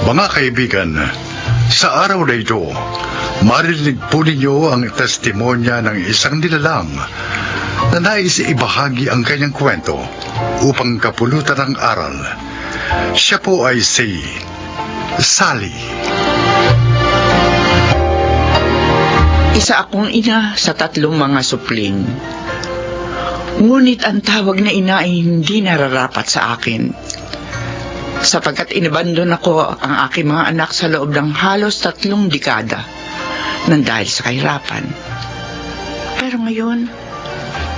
Mga kaibigan, sa araw na ito, marinig po ninyo ang testimonya ng isang nilalang na nais ibahagi ang kanyang kwento upang kapulutan ng aral. Siya po ay si Sally. Isa akong ina sa 3 mga supling. Ngunit ang tawag na ina ay hindi nararapat sa akin, sapagkat inabandon ako ang aking mga anak sa loob ng halos 3 dekada nang dahil sa kahirapan. Pero ngayon,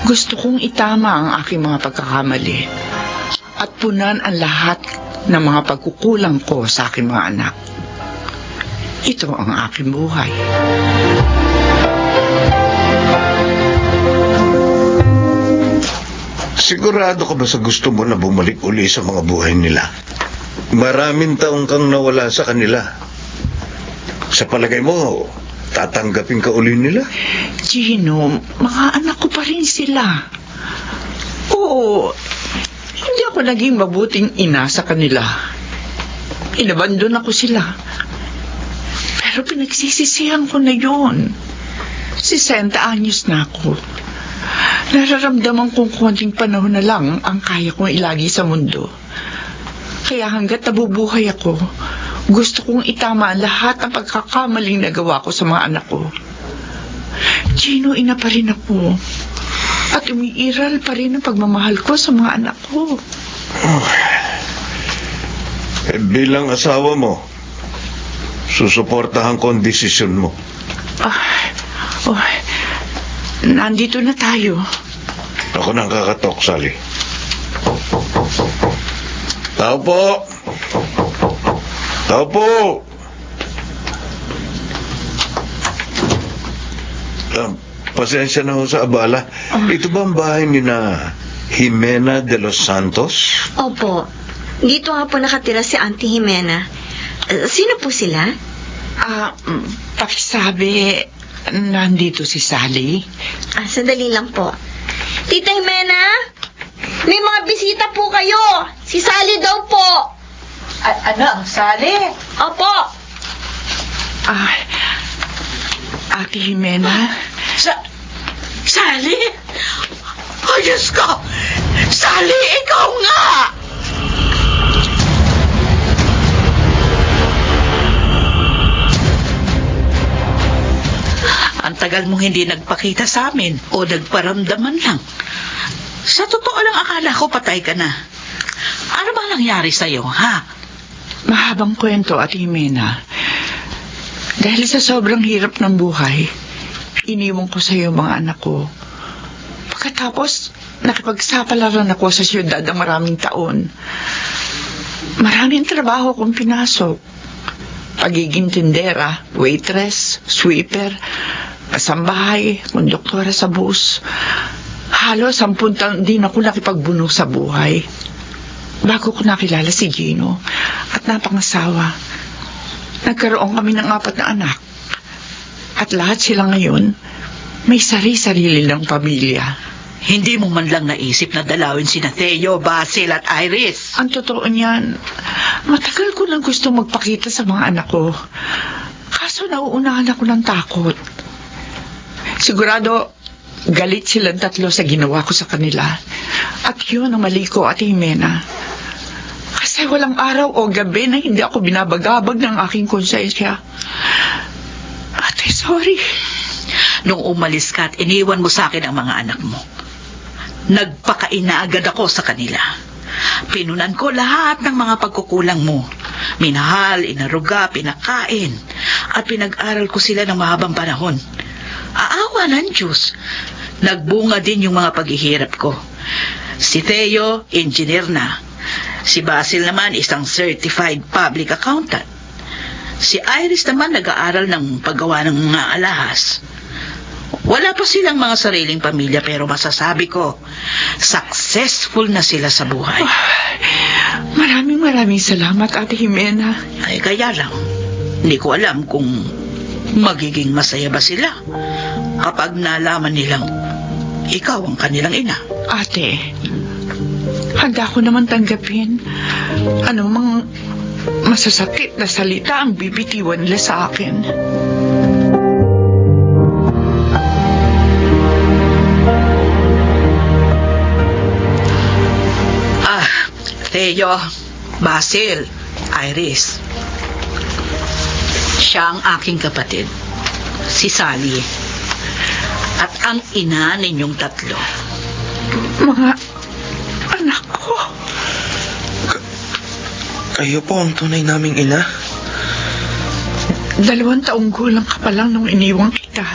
gusto kong itama ang aking mga pagkakamali at punan ang lahat ng mga pagkukulang ko sa aking mga anak. Ito ang aking buhay. Sigurado ka ba sa gusto mo na bumalik uli sa mga buhay nila? Maraming taong kang nawala sa kanila. Sa palagay mo, tatanggapin ka uli nila? Gino, mga anak ko pa rin sila. Oo, hindi ako naging mabuting ina sa kanila. Inabandon ako sila. Pero pinagsisisihan ko na yun. 60 anyos na ako. Nararamdaman kong konting panahon na lang ang kaya kong ilagi sa mundo. Kaya hanggat nabubuhay ako, gusto kong itama lahat ng pagkakamaling nagawa ko sa mga anak ko. Gino, ina pa rin ako. At umiiral pa rin ang pagmamahal ko sa mga anak ko. Bilang asawa mo, susuportahan ko ang desisyon mo. Nandito na tayo. Ako nang kakatok, Sally. Tao po! Tao po! Pasensya na ho sa abala. Ito ba ang bahay ni na Jimena de los Santos? Opo. Dito nga po nakatira si Auntie Jimena. Sino po sila? Pakisabi, nandito si Sally. Sandali lang po. Tita Jimena, may mga bisita po kayo. Si Sally daw po. Ano, Sally? Opo. Ate Jimena? Sally? Oh, Diyos ko! Sally, ikaw nga! Ang tagal mong hindi nagpakita sa amin o nagparamdaman lang. Sa totoo lang, akala ko patay ka na. Ano ba nangyari sa'yo, ha? Mahabang kwento, Ate Jimena. Dahil sa sobrang hirap ng buhay, iniwan ko sa iyo mga anak ko. Pagkatapos, nakipagsapalaran ako sa siyudad ng maraming taon. Maraming trabaho kong pinasok. Pagiging tindera, waitress, sweeper, kasambahay, konduktora sa bus. Halos 10 taon din ako nakipagbuno sa buhay. Bago ko nakilala si Gino at napangasawa, nagkaroon kami ng 4 na anak. At lahat sila ngayon, may sarili-sarili ng pamilya. Hindi mo man lang naisip na dalawin sina Theo, Basil at Iris. Ang totoo niyan, matagal ko nang gusto magpakita sa mga anak ko. Kaso nauunahan ako ng takot. Sigurado, galit silang 3 sa ginawa ko sa kanila. At yun ang mali ko, Ate Jimena. Kasi walang araw o gabi na hindi ako binabagabag ng aking konsensya. Ate, sorry. Nung umalis ka at iniwan mo sa akin ang mga anak mo, nagpakaina agad ako sa kanila. Pinunan ko lahat ng mga pagkukulang mo. Minahal, inaruga, pinakain, at pinag-aral ko sila ng mahabang panahon. Aawa ng Diyos, nagbunga din yung mga paghihirap ko. Si Theo, engineer na. Si Basil naman, isang certified public accountant. Si Iris naman nag-aaral ng paggawa ng mga alahas. Wala pa silang mga sariling pamilya, pero masasabi ko, successful na sila sa buhay. Maraming salamat, Ate Jimena. Ay, kaya lang, hindi ko alam kung magiging masaya ba sila kapag nalaman nilang ikaw ang kanilang ina. Ate, handa ko naman tanggapin anumang masasakit na salita ang bibitiwan nila sa akin. Teo, Basil, Iris. Siya ang aking kapatid, si Sally. At ang ina ninyong tatlo. Mga anak ko. Kayo po ang tunay naming ina? 2 taong gulang ka pa lang nung iniwang kita.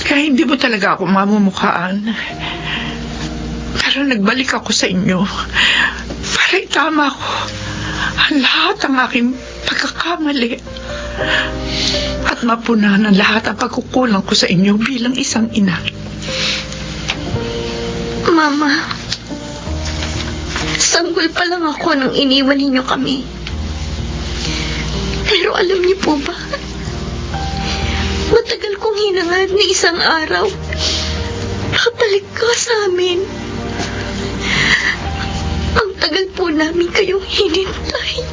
Kaya hindi mo talaga ako mamumukhaan. Pero nagbalik ako sa inyo para itama ko ang lahat ng aking pagkakamali at mapunan ang lahat ng pagkukulang ko sa inyo bilang isang ina. Mama, sanggol pa lang ako nung iniwan ninyo kami. Pero alam niyo po ba, matagal kong hinangad na isang araw nakabalik ka sa amin. Ang tagal po namin kayong hinintay.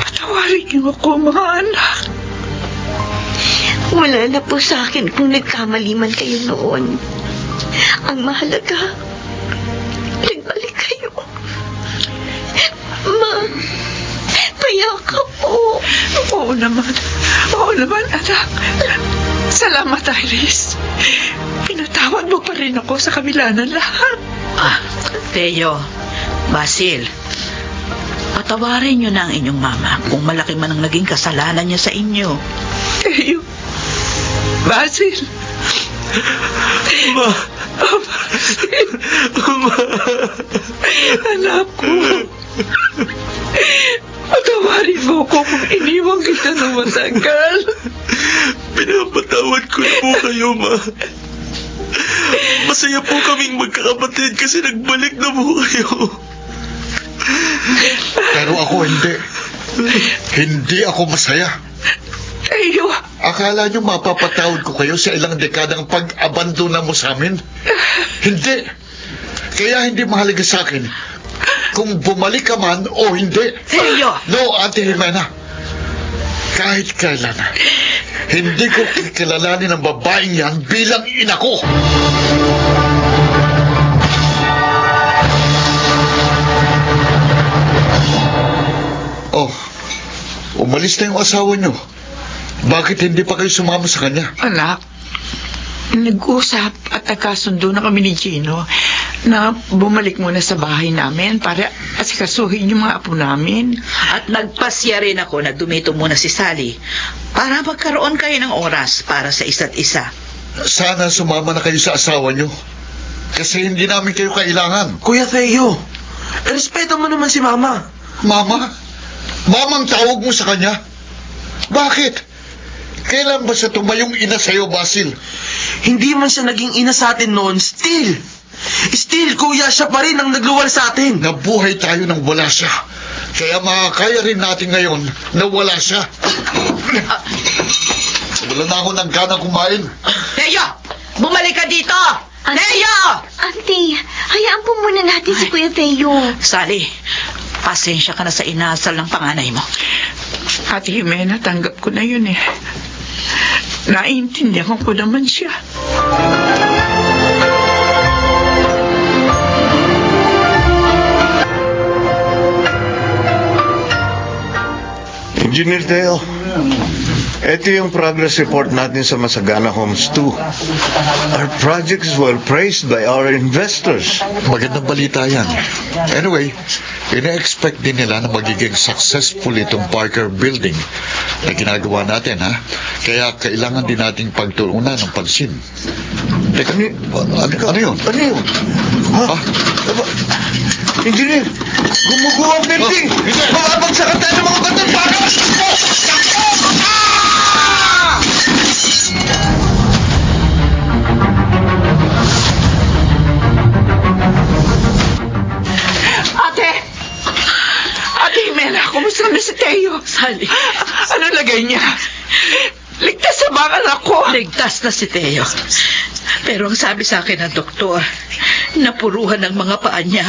Patawarin niyo ako, mga anak. Wala na po sa akin kung nagkamali man kayo noon. Ang mahalaga, nagbalik kayo. Ma, payakap po. Oo naman. Oo naman, anak. Salamat, Iris. Pinatawad mo pa rin ako sa kabila ng lahat. Teo, Basil, patawarin niyo na ang inyong mama kung malaki man ang naging kasalanan niya sa inyo. Teo, Basil. Ma! Ma! Anak ko. Patawarin mo ko kung iniwang kita ng matagal. Pinapatawad ko na po kayo, Ma. Masaya po kaming magkakapatid kasi nagbalik na po kayo. Pero ako hindi. Hindi ako masaya. Teo, Akala nyo mapapatawad ko kayo sa ilang dekadang pag-abandona mo sa amin? Hindi. Kaya hindi mahalaga sa akin kung bumalik ka man o hindi. Teo! No, Ate Jimena. Kahit kailan, hindi ko kikilalanin ang babaeng yan bilang ina ko. Oh, umalis na yung asawa nyo. Bakit hindi pa kayo sumama sa kanya? anak, nag-usap at nagkasundo na kami ni Gino na bumalik muna sa bahay namin para asikasuhin yung mga apo namin. At nagpasya rin ako na dumito muna si Sally para magkaroon kayo ng oras para sa isa't isa. Sana sumama na kayo sa asawa nyo. Kasi hindi namin kayo kailangan. Kuya Theo, respeto mo naman si Mama. Mama? Mamang tawag mo sa kanya? Bakit? Kailan ba siya tumayong ina sa'yo, Basil? Hindi man siya naging ina sa atin noon, still, kuya, siya pa rin ang nagluwal sa atin. Nabuhay tayo nang wala siya. Kaya makakaya rin natin ngayon na wala siya. Wala na ako ng ganang kumain. Teo! Bumalik ka dito! Teo! Auntie, hayaan po muna natin si Kuya Theo. Sally, pasensya ka na sa inasal ng panganay mo. Ate Jimena, tanggap ko na yun eh. Naiintindihan ko naman siya. Engineer Theo, ito yung progress report natin sa Masagana Homes 2. Our project is well praised by our investors. Magandang balita yan. Anyway, ina-expect din nila na magiging successful itong Parker Building na ginagawa natin, ha? Kaya kailangan din nating pagtuunan ng pansin. Teka, ano yun? Ano yun? Ha? Engineer, gumuguho ang building! Mababagsakan tayo ng mga baton para masakto! Ate Jimena, kumusta na si Teo? Sally, Ano lagay niya? Ligtas sa bakal ako. ligtas na si Teo. Pero ang sabi sa akin ng doktor, napuruhan ng mga paa niya.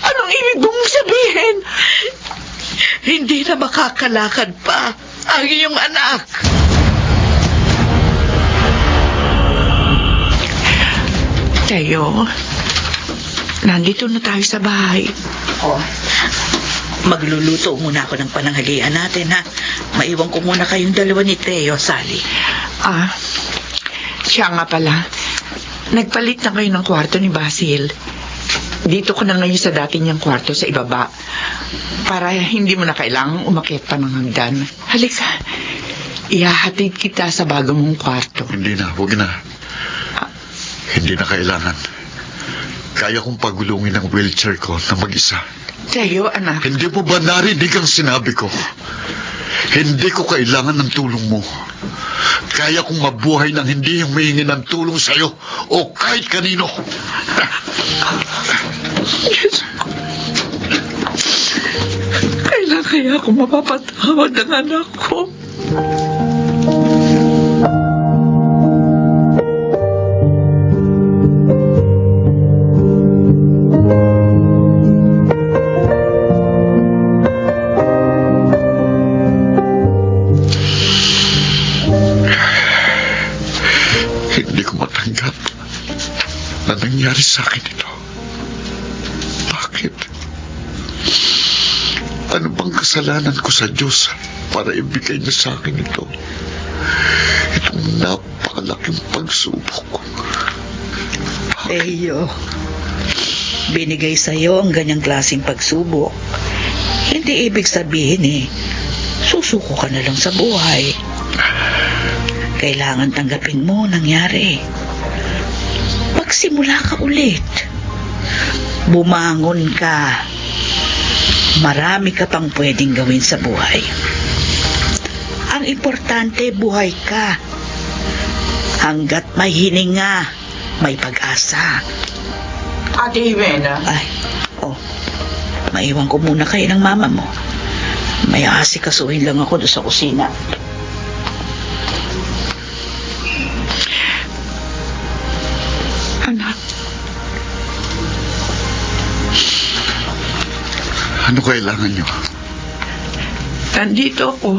Anong ibig mong sabihin? hindi na makakalakad pa ang iyong anak. Teo, nandito na tayo sa bahay. Oh, magluluto muna ako ng pananghalian natin, ha? Maiwan ko muna kayong dalawa ni Teo, Sally. Siya nga pala. Nagpalit na kayo ng kwarto ni Basil. Dito ka na ngayon sa dati niyang kwarto sa ibaba. Para hindi mo na kailangang umakyat pa ng hagdan. Halika. Ihahatid kita sa bago mong kwarto. Hindi na, huwag na. Hindi na kailangan. Kaya kong pagulungin ang wheelchair ko na mag-isa. Teo, anak. Hindi mo ba narinig ang sinabi ko? Hindi ko kailangan ng tulong mo. Kaya kong mabuhay nang hindi humihingi ng tulong sa'yo o kahit kanino. Diyos ko. Kailan kaya ako mapapatawad ng anak ko? Hindi ko matanggap na nangyari sa akin ito. Bakit? Ano bang kasalanan ko sa Diyos para ibigay niya sa akin ito? Itong napakalaking pagsubok. Teo, binigay sa'yo ang ganyang klaseng pagsubok. Hindi ibig sabihin susuko ka na lang sa buhay. Kailangan tanggapin mo nangyari. Magsimula ka ulit. Bumangon ka. Marami ka pang pwedeng gawin sa buhay. Ang importante, buhay ka. Hanggat may hininga, may pag-asa. Ate Jimena. Ay, maiwan ko muna kayo ng mama mo. May asikasuhin lang ako doon sa kusina. Anak. Ano kailangan niyo? Nandito ako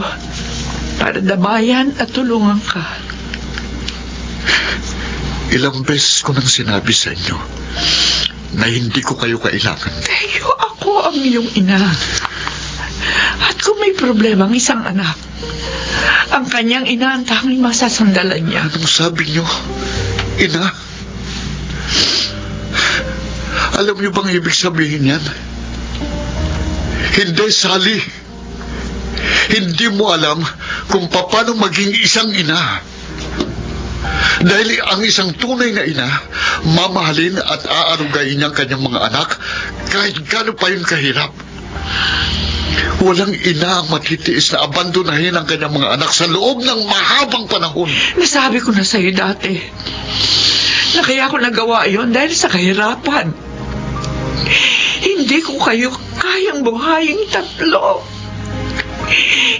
para dabayan at tulungan ka. Ilang beses ko nang sinabi sa inyo na hindi ko kayo kailangan. Teo, ako ang iyong ina. At kung may problema ang isang anak, ang kanyang ina ang tanging masasandalan niya. Anong sabi niyo, ina? Alam niyo bang ibig sabihin yan? Hindi, Sally. Hindi mo alam kung paano maging isang ina. Dahil ang isang tunay na ina, mamahalin at aarugayin niyang kanyang mga anak kahit gaano pa yun kahirap. Walang ina ang matitiis na abandonahin ang kanyang mga anak sa loob ng mahabang panahon. Nasabi ko na sa'yo dati na kaya ko nagawa yon dahil sa kahirapan. Hindi ko kayo kayang buhayin tatlo.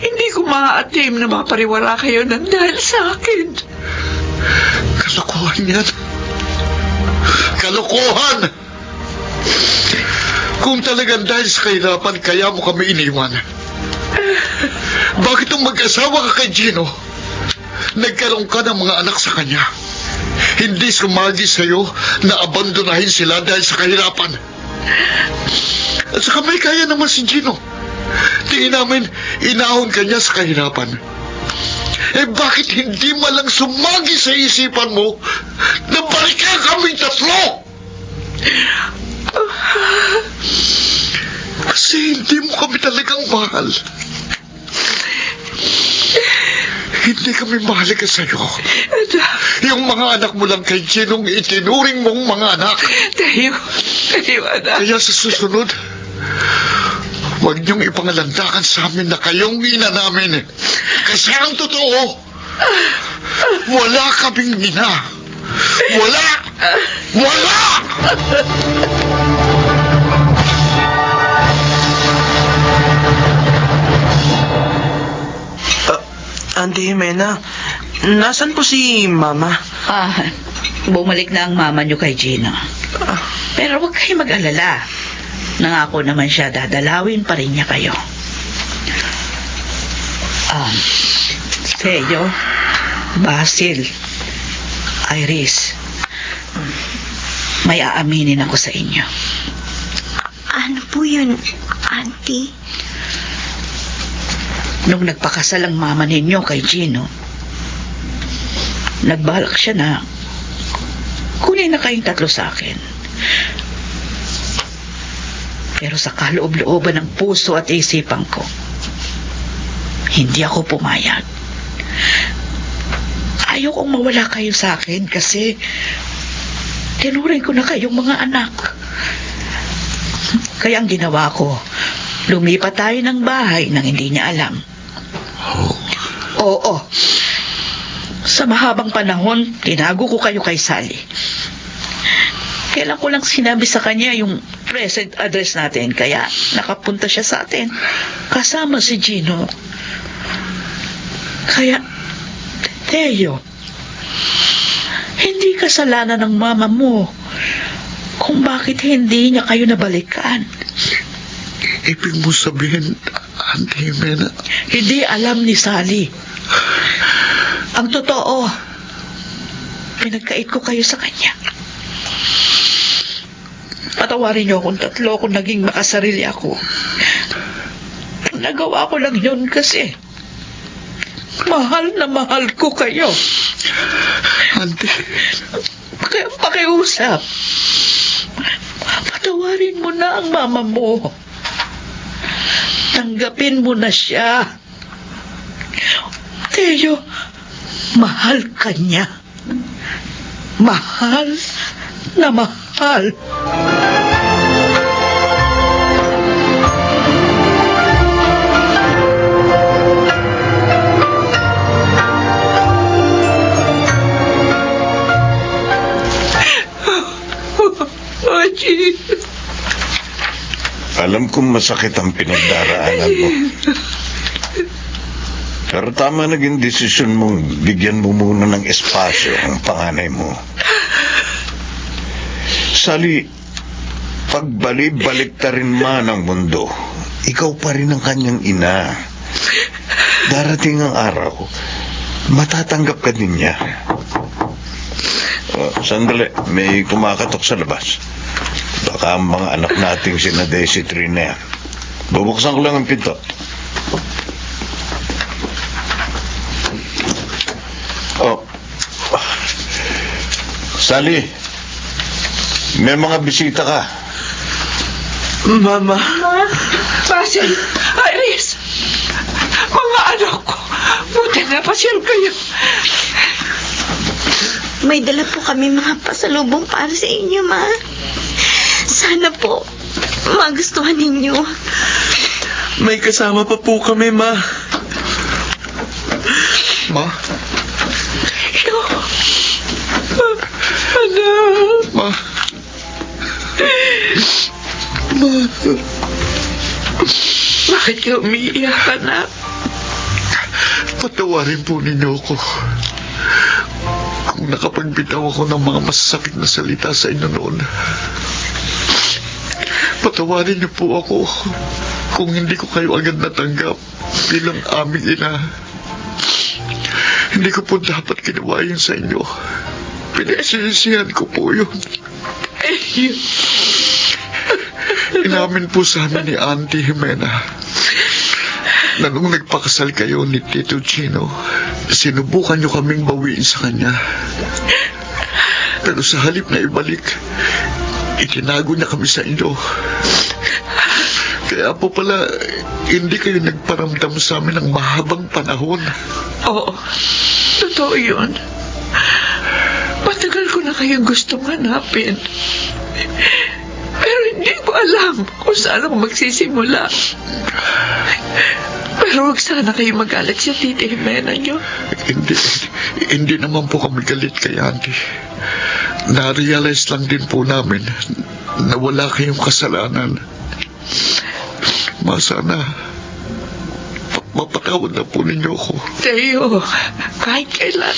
Hindi ko maaatim na mapariwara kayo ng dahil sa akin. Kalokohan yan. Kalokohan! Kung talagang dahil sa kahirapan, kaya mo kami iniwan. Bakit nung mag-asawa ka kay Gino, nagkaroon ka ng mga anak sa kanya? Hindi sumagi sa'yo na abandonahin sila dahil sa kahirapan. At saka may kaya naman si Gino. Tingin namin, inahon ka niya sa kahirapan. Bakit hindi malang sumagi sa isipan mo na balikan kaming tatlo? Kasi hindi mo kami talagang mahal. Hindi kami mahalaga sa'yo. Yung mga anak mo lang kay Ginong itinuring mong mga anak. Tayo, anak. Kaya sa susunod, huwag niyong ipangalandakan sa amin na kayong ina namin. Kasi ang totoo, wala kaming ina. Wala! Wala! Auntie Jimena, nasan po si Mama? Bumalik na ang mama niyo kay Gino. Pero huwag kayo mag-alala. Nangako naman siya dadalawin pa rin niya kayo. Teo, Basil, Iris, may aaminin ako sa inyo. Ano po yun, Auntie? Nung nagpakasal ang mama ninyo kay Gino, nagbalak siya na kunin na kayong tatlo sa akin. Pero sa kaloob-looban ng puso at isipan ko, hindi ako pumayag. Ayaw kong mawala kayo sa akin kasi tinuring ko na kayong mga anak. Kaya ang ginawa ko, lumipat tayo ng bahay nang hindi niya alam. Oo. Sa mahabang panahon, tinago ko kayo kay Sally. Kailan ko lang sinabi sa kanya yung present address natin, kaya nakapunta siya sa atin. Kasama si Gino. Kaya, Teo, hindi kasalanan ng mama mo kung bakit hindi niya kayo nabalikan. Ibig mo sabihin, Auntie Jimena, Hindi alam ni Sally. Ang totoo, pinagkait ko kayo sa kanya. Patawarin niyo akong tatlo kung naging makasarili ako. Nagawa ko lang yun kasi mahal na mahal ko kayo. Auntie, Pakiusap. Patawarin mo na ang mama mo. Tanggapin mo na siya. Teo, mahal ka niya. Mahal na mahal. Ochi. Alam kong masakit ang pinagdaraanan mo. Pero tama naging desisyon mong bigyan mo muna ng espasyo ang panganay mo. Sally, pagbalik-balik ta rin man ang mundo, ikaw pa rin ang kanyang ina. Darating ang araw, matatanggap ka din niya. Sandali, may kumakatok sa labas. Baka ang mga anak nating sina Daisy Trina yan. Bubuksan ko lang ang pinto. Sally, may mga bisita ka. Mama. Basil, Iris, mga anak ko, buti na pasyal kayo. May dala po kami mga pasalubong para sa inyo, Ma. Sana po magustuhan ninyo. May kasama pa po kami, Ma. Ma? Anak. Ma? Bakit ka umiiyak, anak? Patawarin po ninyo ako kung nakapagbitaw ako ng mga masasakit na salita sa inyo noon. Patawarin niyo po ako kung hindi ko kayo agad natanggap bilang aming ina. Hindi ko po dapat ginawa yun sa inyo. Pinagsisisihan ko po yun. Inamin po sa amin ni Auntie Jimena na nung nagpakasal kayo ni Tito Gino, sinubukan niyo kaming bawiin sa kanya. Pero sa halip na ibalik, itinago niya kami sa inyo. Kaya po pala, hindi kayo nagparamdam sa amin ng mahabang panahon. Oo, totoo yun. Matagal ko na kayong gustong hanapin. Pero hindi ko alam kung saan ako magsisimula. Pero huwag sana kayo magalit sa Tita Jimena niyo. Hindi naman po kami galit kay Auntie. Na-realize lang din po namin na wala kayong kasalanan. Masana, mapatawad na po ninyo ako. Teo, kahit kailan,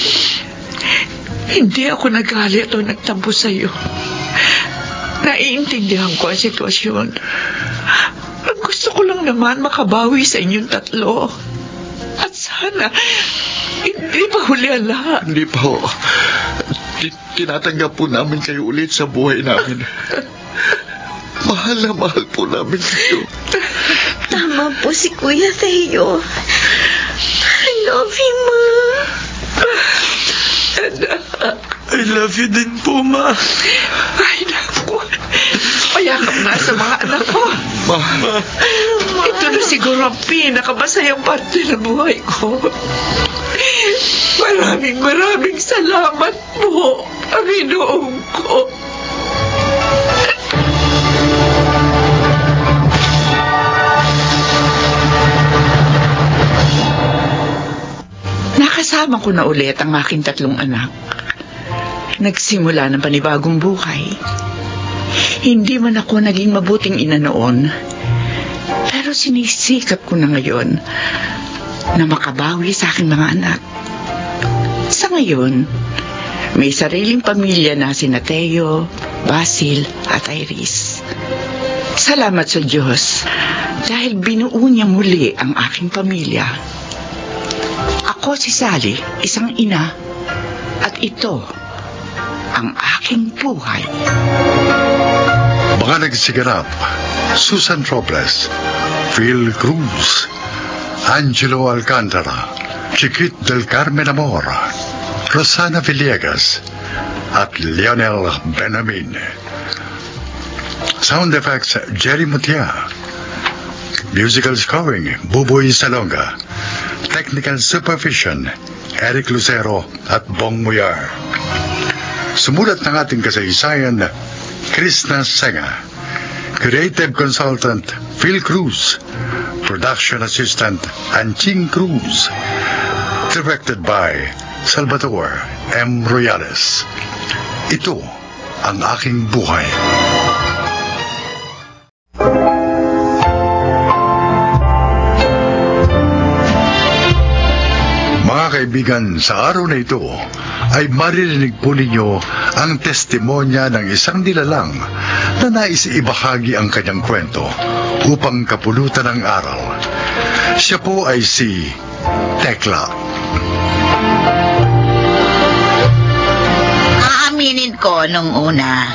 hindi ako nagalit o nagtampo sa'yo. Naiintindihan ko ang sitwasyon. Ang gusto Gusto ko lang naman makabawi sa inyong tatlo. At sana, hindi pa huli ang lahat. Hindi pa ho. Tinatanggap po namin kayo ulit sa buhay namin. Mahal na mahal po namin kayo. Tama po si Kuya Theo. I love you, Ma. I love you din po, Ma. Ay, naku. Payakap nga sa mga anak ko. Ma, Ito na siguro ang pinakamasayang parte ng buhay ko. Maraming salamat po, Panginoon ko. Nakasama ko na ulit ang aking tatlong anak. Nagsimula ng panibagong buhay. Hindi man ako naging mabuting ina noon, pero sinisikap ko na ngayon na makabawi sa aking mga anak. Sa ngayon, may sariling pamilya na sina Theo, Basil at Iris. Salamat sa Diyos dahil binuo niya muli ang aking pamilya. Ako si Sally, isang ina, at ito ang aking buhay. mga nagsiganap, Susan Robles, Phil Cruz, Angelo Alcantara, Chiquit del Carmen Amor, Rosana Villegas, at Lionel Benamin. Sound effects, Jerry Mutia. Musical scoring, Buboy Salonga. Technical supervision, Eric Lucero at Bong Muyar. Sumulat ng ating kasaysayan, Krishna Senga. Creative consultant, Phil Cruz. Production assistant, Anching Cruz. Directed by Salvador M. Royales. Ito ang aking buhay. Mga kaibigan, sa araw na ito ay maririnig po ninyo ang testimonya ng isang nilalang na nais ibahagi ang kanyang kwento upang kapulutan ng aral. Siya po ay si Tekla. Aaminin ko nung una,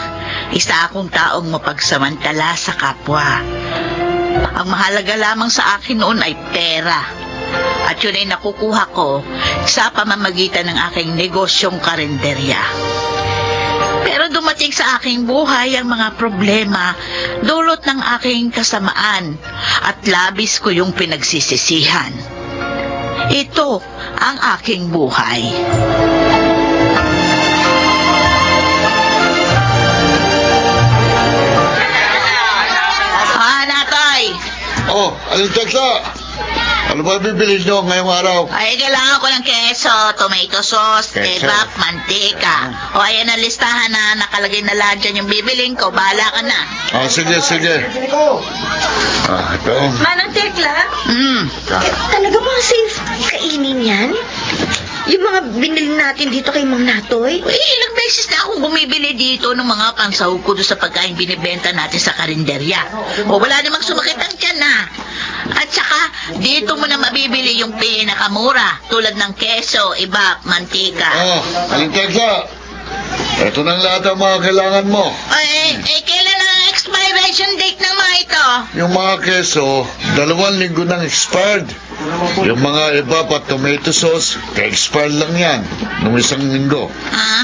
isa akong taong mapagsamantala sa kapwa. Ang mahalaga lamang sa akin noon ay pera. At yun ay nakukuha ko sa pamamagitan ng aking negosyong karinderya. Pero dumating sa aking buhay ang mga problema dulot ng aking kasamaan at labis ko yung pinagsisisihan. Ito ang aking buhay. Natoy! Oh, aling Tekla! Ano ba bibili nyo ngayong araw? Ay, kailangan ko ng keso, tomato sauce, Keso. kebab, mantika. O, ayan ang listahan na nakalagay na lahat dyan yung bibiling ko. Bahala ka na. Ah, sige. Ah, ito. Manang Tekla, talaga ba safe kainin yan? Yung mga binili natin dito kay Mang Natoy? Ilang beses na akong bumibili dito ng mga pansahog ko doon sa pagkain binibenta natin sa karinderya. O, wala namang sumakit ang tiyan na. At saka, dito mo na mabibili yung pinakamura, tulad ng keso, iba, mantika. Ah, aling Tekla! Ito na lahat ang mga kailangan mo. Kailan ang expiration date ng mga ito? Yung mga keso, 2 linggo nang expired. Yung mga iba pa tomato sauce, ka-expired lang yan, nung 1 linggo.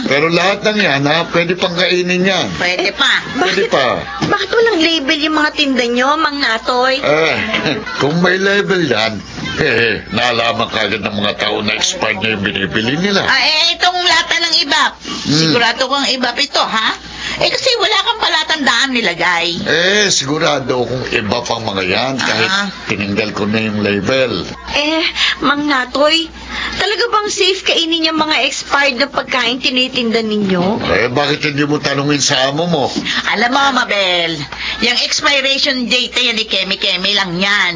Pero lahat ng yan, pwede pang kainin yan. Pwede pa. Pwede pa. Bakit walang label yung mga tinda nyo, Mang Natoy? Kung may label yan, naalaman kagad ng mga tao na expired na yung binibili nila. Itong lata ng ibap. Sigurado kong ibap ito, ha? Kasi wala kang palatandaan nilagay. Sigurado kung iba pang mga yan, kahit tinanggal ko na yung label. Mang Natoy, talaga bang safe kainin yung mga expired na pagkain tinitinda ninyo? Bakit hindi mo tanungin sa amo mo? Alam mo, Mabel, yung expiration date na yan ni Kemi-Kemi lang yan.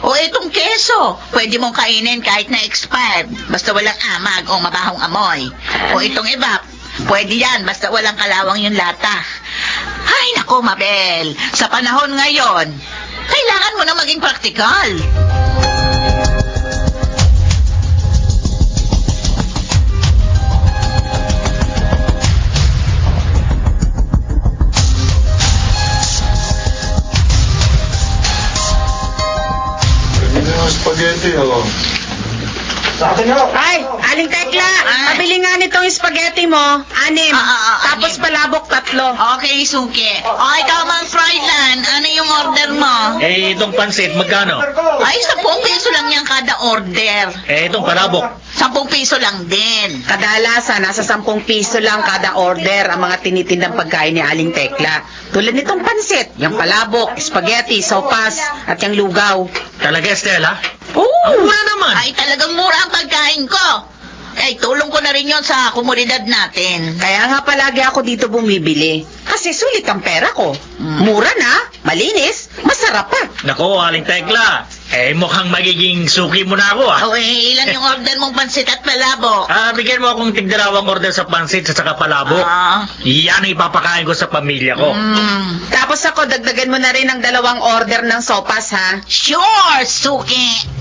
O itong keso, pwede mong kainin kahit na expired, basta walang amag o mabahong amoy. O itong ibap, pwede yan, basta walang kalawang yung lata. Ay, nako, Mabel, sa panahon ngayon, kailangan kailangan mo na maging praktikal. Pwede na spaghetti, oh. Ay, Aling Tekla, pabili nga nitong spaghetti mo, 6. Tapos anim. palabok 3. Okay, Suki. O, ikaw, Mang Froilan, ano yung order mo? Itong pansit, magkano? Ay, 10 piso lang yan kada order. Itong palabok. 10 piso lang din. Kadalasan, nasa 10 piso lang kada order ang mga tinitindang pagkain ni Aling Tekla. Tulad nitong pansit, yung palabok, spaghetti, sopas, at yung lugaw. Talaga, Stella? Oo! Ang mura naman. Ay, talagang mura ang pagkain ko. Ay, tulong ko na rin yon sa komunidad natin. Kaya nga palagi ako dito bumibili. Kasi sulit ang pera ko. Mura na, malinis, masarap pa. Nako, Aling Tekla. Mukhang magiging suki mo na ako, ah. O, ilan yung order mong pansit at palabo? Bigyan mo akong tigdarawang order sa pansit at saka palabok. Yan ang ipapakain ko sa pamilya ko. Tapos ako, dagdagan mo na rin ang 2 order ng sopas, ha? Sure, Suki.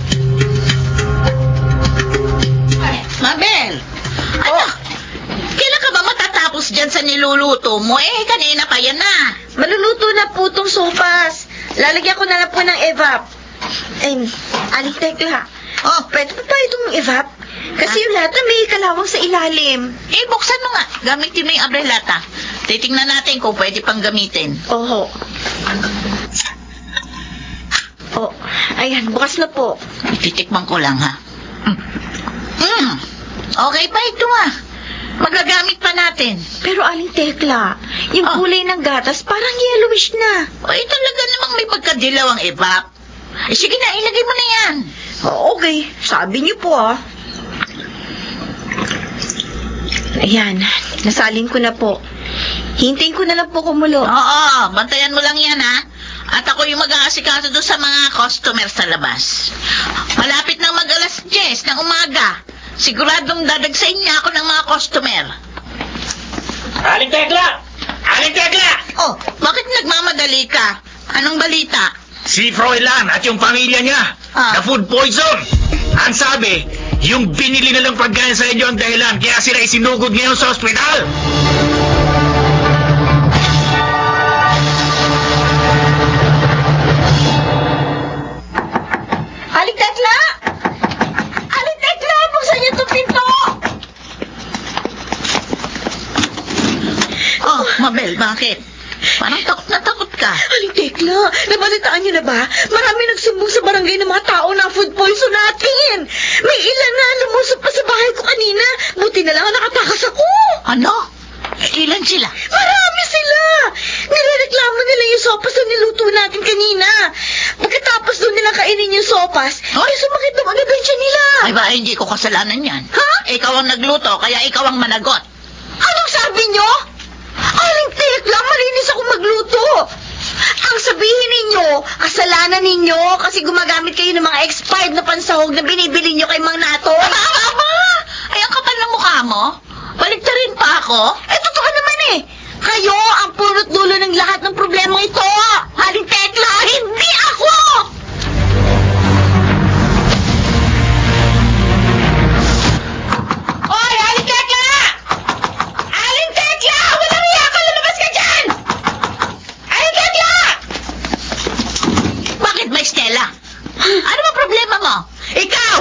Mabel, kailan ka ba matatapos dyan sa niluluto mo? Kanina pa yan na. Maluluto na po itong sopas. Lalagyan ko na lang po ng evap. Aling Tekla, pwede pa ba itong evap? Kasi yung lata may kalawang sa ilalim. Buksan mo nga. Gamitin mo yung abrelata. Titingnan natin kung pwede pang gamitin. Oho. Oh, ayan, bukas na po. Titikman ko lang, ha? Okay pa ito, ha? Magagamit pa natin. Pero Aling Tekla, yung kulay ng gatas parang yellowish na. Talaga namang may pagkadilaw ang evap. Sige na, ilagay mo na yan. Okay, sabi niyo po Ayan, nasalin ko na po. Hintayin ko na lang po kumulo. Oo, bantayan mo lang yan, ha? At ako yung mag-aasikaso doon sa mga customer sa labas. Malapit nang mag-alas 10 ng umaga. Siguradong dadagsain niya ako ng mga customer. Aling Tekla! Aling Tekla! Oh, bakit nagmamadali ka? Anong balita? Si Froilan at yung pamilya niya. Na food poison. Ang sabi, yung binili nilang pagkain sa inyo ang dahilan kaya sila isinugod ngayon sa ospital. Aling Tekla! Aling Tekla, buksan niyo itong pinto! Oh, Mabel, bakit? Parang takot na takot ka. Aling Tekla, nabalitaan niyo na ba? Marami nagsumbong sa barangay ng mga tao na food poison natin. May ilan na lumusot pa sa bahay ko kanina. Buti na lang nakatakas ako. Ano? Ilan sila? Marami sila! Nirereklamo nila yung sopas na niluto natin kanina. Pagkatapos doon nila kainin yung sopas, ay sumakit daw ang ebensya nila. Ay ba, hindi ko kasalanan yan. Ha? Ikaw ang nagluto, kaya ikaw ang managot. Anong sabi nyo? Aling Tekla, malinis ako magluto. Ang sabihin ninyo, kasalanan ninyo kasi gumagamit kayo ng mga expired na pansahog na binibili nyo kay Mang Nato. Aba! Ay, ang kapal ng mukha mo. Baliktarin pa ako. Totoo naman eh. Kayo ang punot dulo ng lahat ng problema ito. Aling Tekla, hindi ako! Oy, Aling Tekla! Aling Tekla! Walang iya ka! Lumabas ka dyan! Aling Tekla! Bakit ba, Stella? Ano ba problema mo? Ikaw!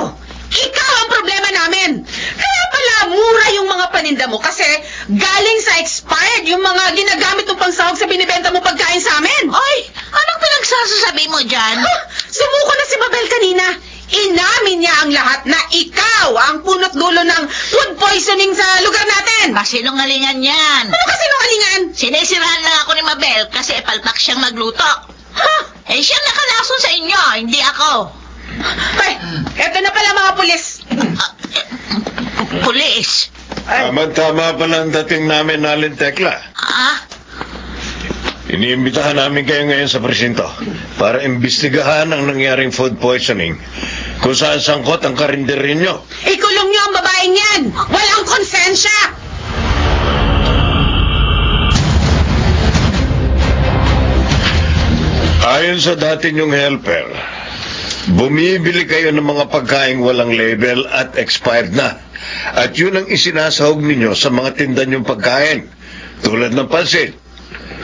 Ikaw ang problema namin! Kaya pala mura yung mga paninda mo kasi galing sa expired yung mga ginagamit ng pangsahog sa binibenta mo pagkain sa amin! Ay, anong pinagsasasabi mo dyan? Sumuko na si Mabel kanina. Inamin niya ang lahat na ikaw ang punot dulo ng food poisoning sa lugar natin. Masinungalingan yan. Ano kasi nungalingan? Sinisirahan lang ako ni Mabel kasi palpak siyang magluto. Siyang nakalason sa inyo, hindi ako. Ay, eto na pala mga pulis. Pulis. Tama pala ang dating namin, Aling Tekla. Iniimbitahan namin kayo ngayon sa presinto para imbestigahan ang nangyaring food poisoning kung saan sangkot ang karinderya nyo. Ikulong niyo ang babaeng yan. Walang konsensya. Ayon Ayon sa dati niyong helper, bumibili kayo ng mga pagkaing walang label at expired na. At yun ang isinasahog ninyo sa mga tinda niyong pagkain. Tulad ng pansit,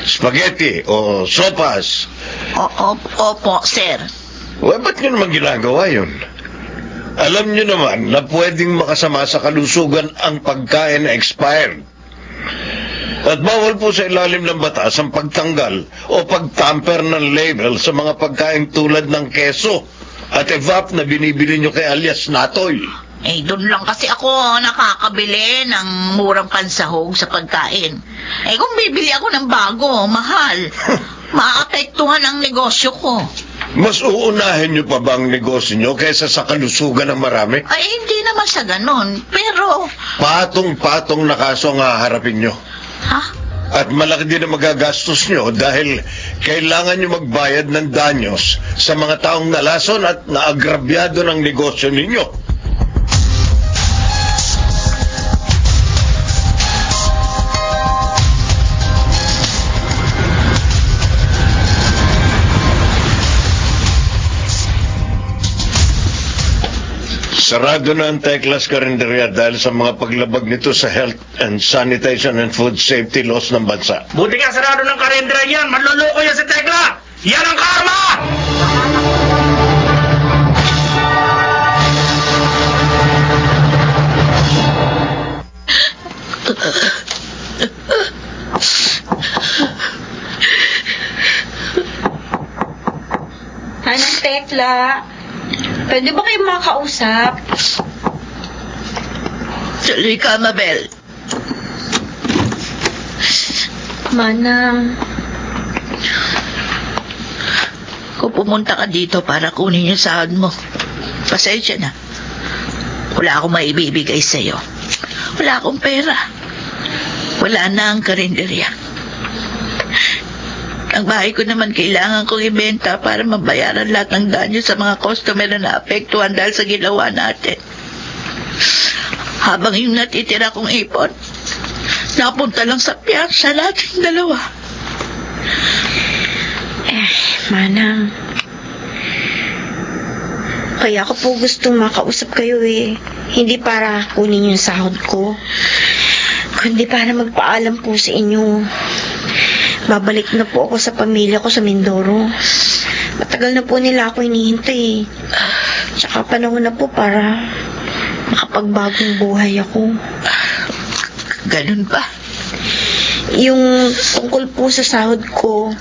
spaghetti o sopas. Opo, sir. Ba't nyo naman ginagawa yun? Alam nyo naman na pwedeng makasama sa kalusugan ang pagkain na expired. At bawal po sa ilalim ng batas ang pagtanggal o pagtamper ng label sa mga pagkain tulad ng keso at evap na binibili nyo kay alias Natoy. Doon lang kasi ako nakakabili ng murang pansahog sa pagkain. Kung bibili ako ng bago, mahal, maapektuhan ang negosyo ko. Mas uunahin nyo pa ba ang negosyo nyo kaysa sa kalusugan ng marami? Hindi naman sa ganon, pero... Patong-patong na kaso ang haharapin nyo. Ha? At malaki din ang magagastos nyo dahil kailangan nyo magbayad ng danyos sa mga taong nalason at naagrabyado ng negosyo ninyo. Sarado na ang Teklas Karinderya dahil sa mga paglabag nito sa health and sanitation and food safety laws ng bansa. Buti nga sarado ng kalendra yan. Manloloko yan sa Tekla. Yan ang karma! Anong Tekla? Pwede ba kayo makausap? Tuloy ka, Mabel. Manang, Kung pumunta ka dito para kunin yung sahod mo, pasensya na. Wala akong maibibigay sa'yo. Wala akong pera. Wala na ang karinderya. Ang bahay ko naman kailangan kong ibenta para mabayaran lahat ng danyo sa mga customer na naapektuhan dahil sa ginawa natin. Habang yung natitira kong ipon, napunta lang sa piyansa natin dalawa. Manang, kaya ako po gustong makausap kayo Hindi para kunin yung sahod ko, kundi para magpaalam po sa inyo. Babalik na po ako sa pamilya ko sa Mindoro. Matagal na po nila ako hinihintay. Tsaka panahon na po para makapagbagong buhay ako. Ganun ba? Yung tungkol po sa sahod ko,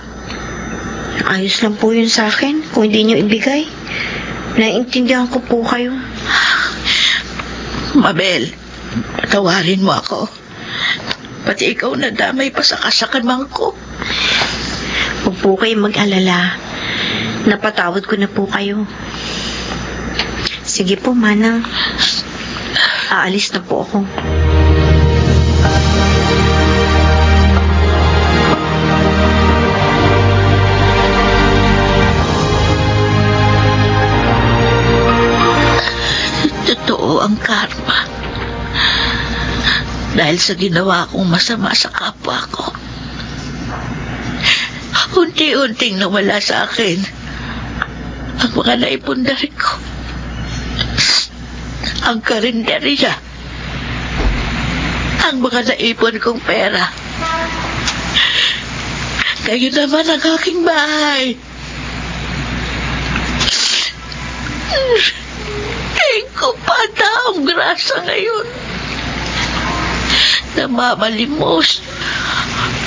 ayos lang po yun sa akin. Kung hindi nyo ibigay, naiintindihan ko po kayo. Mabel, patawarin mo ako. Pati ikaw nadamay pa sa kasakamang ko. Huwag po kayo mag-alala. Napatawad ko na po kayo. Sige po, Manang. Aalis na po ako. Totoo ang karma. Dahil sa ginawa kong masama sa kapwa ko, unti-unting nawala sa akin ang mga naipundari ko. Ang karinderya, ang mga naipon kong pera. Kayo naman ang aking bahay. Ko pa ang grasa ngayon. Namamalimos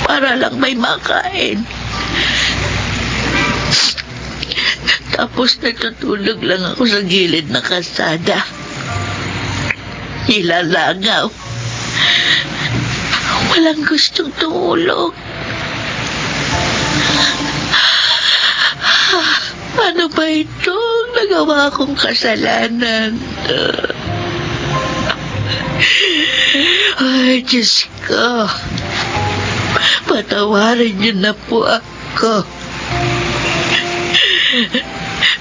para lang may makain. Tapos natutulog lang ako sa gilid ng kalsada. Nilalangaw. Walang gustong tumulong. Ano ba itong nagawa kong kasalanan? Ay, Diyos ko. Patawarin niyo na po ako.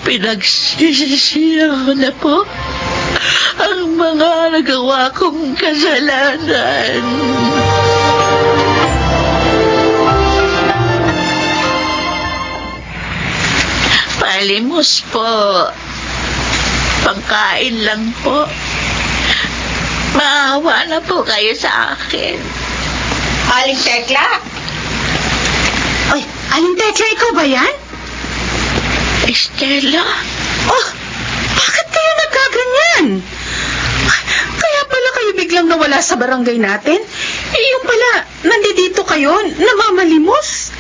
Pinagsisisihan ko na po ang mga nagawa kong kasalanan. malimos po. Pangkain lang po. Maawa na po kayo sa akin. Aling Tekla? Ay, Aling Tekla, ikaw ba yan? Estela? Oh, bakit kayo nagkaganyan? Kaya pala kayo biglang nawala sa barangay natin? Yung pala, nandito kayo, namamalimos?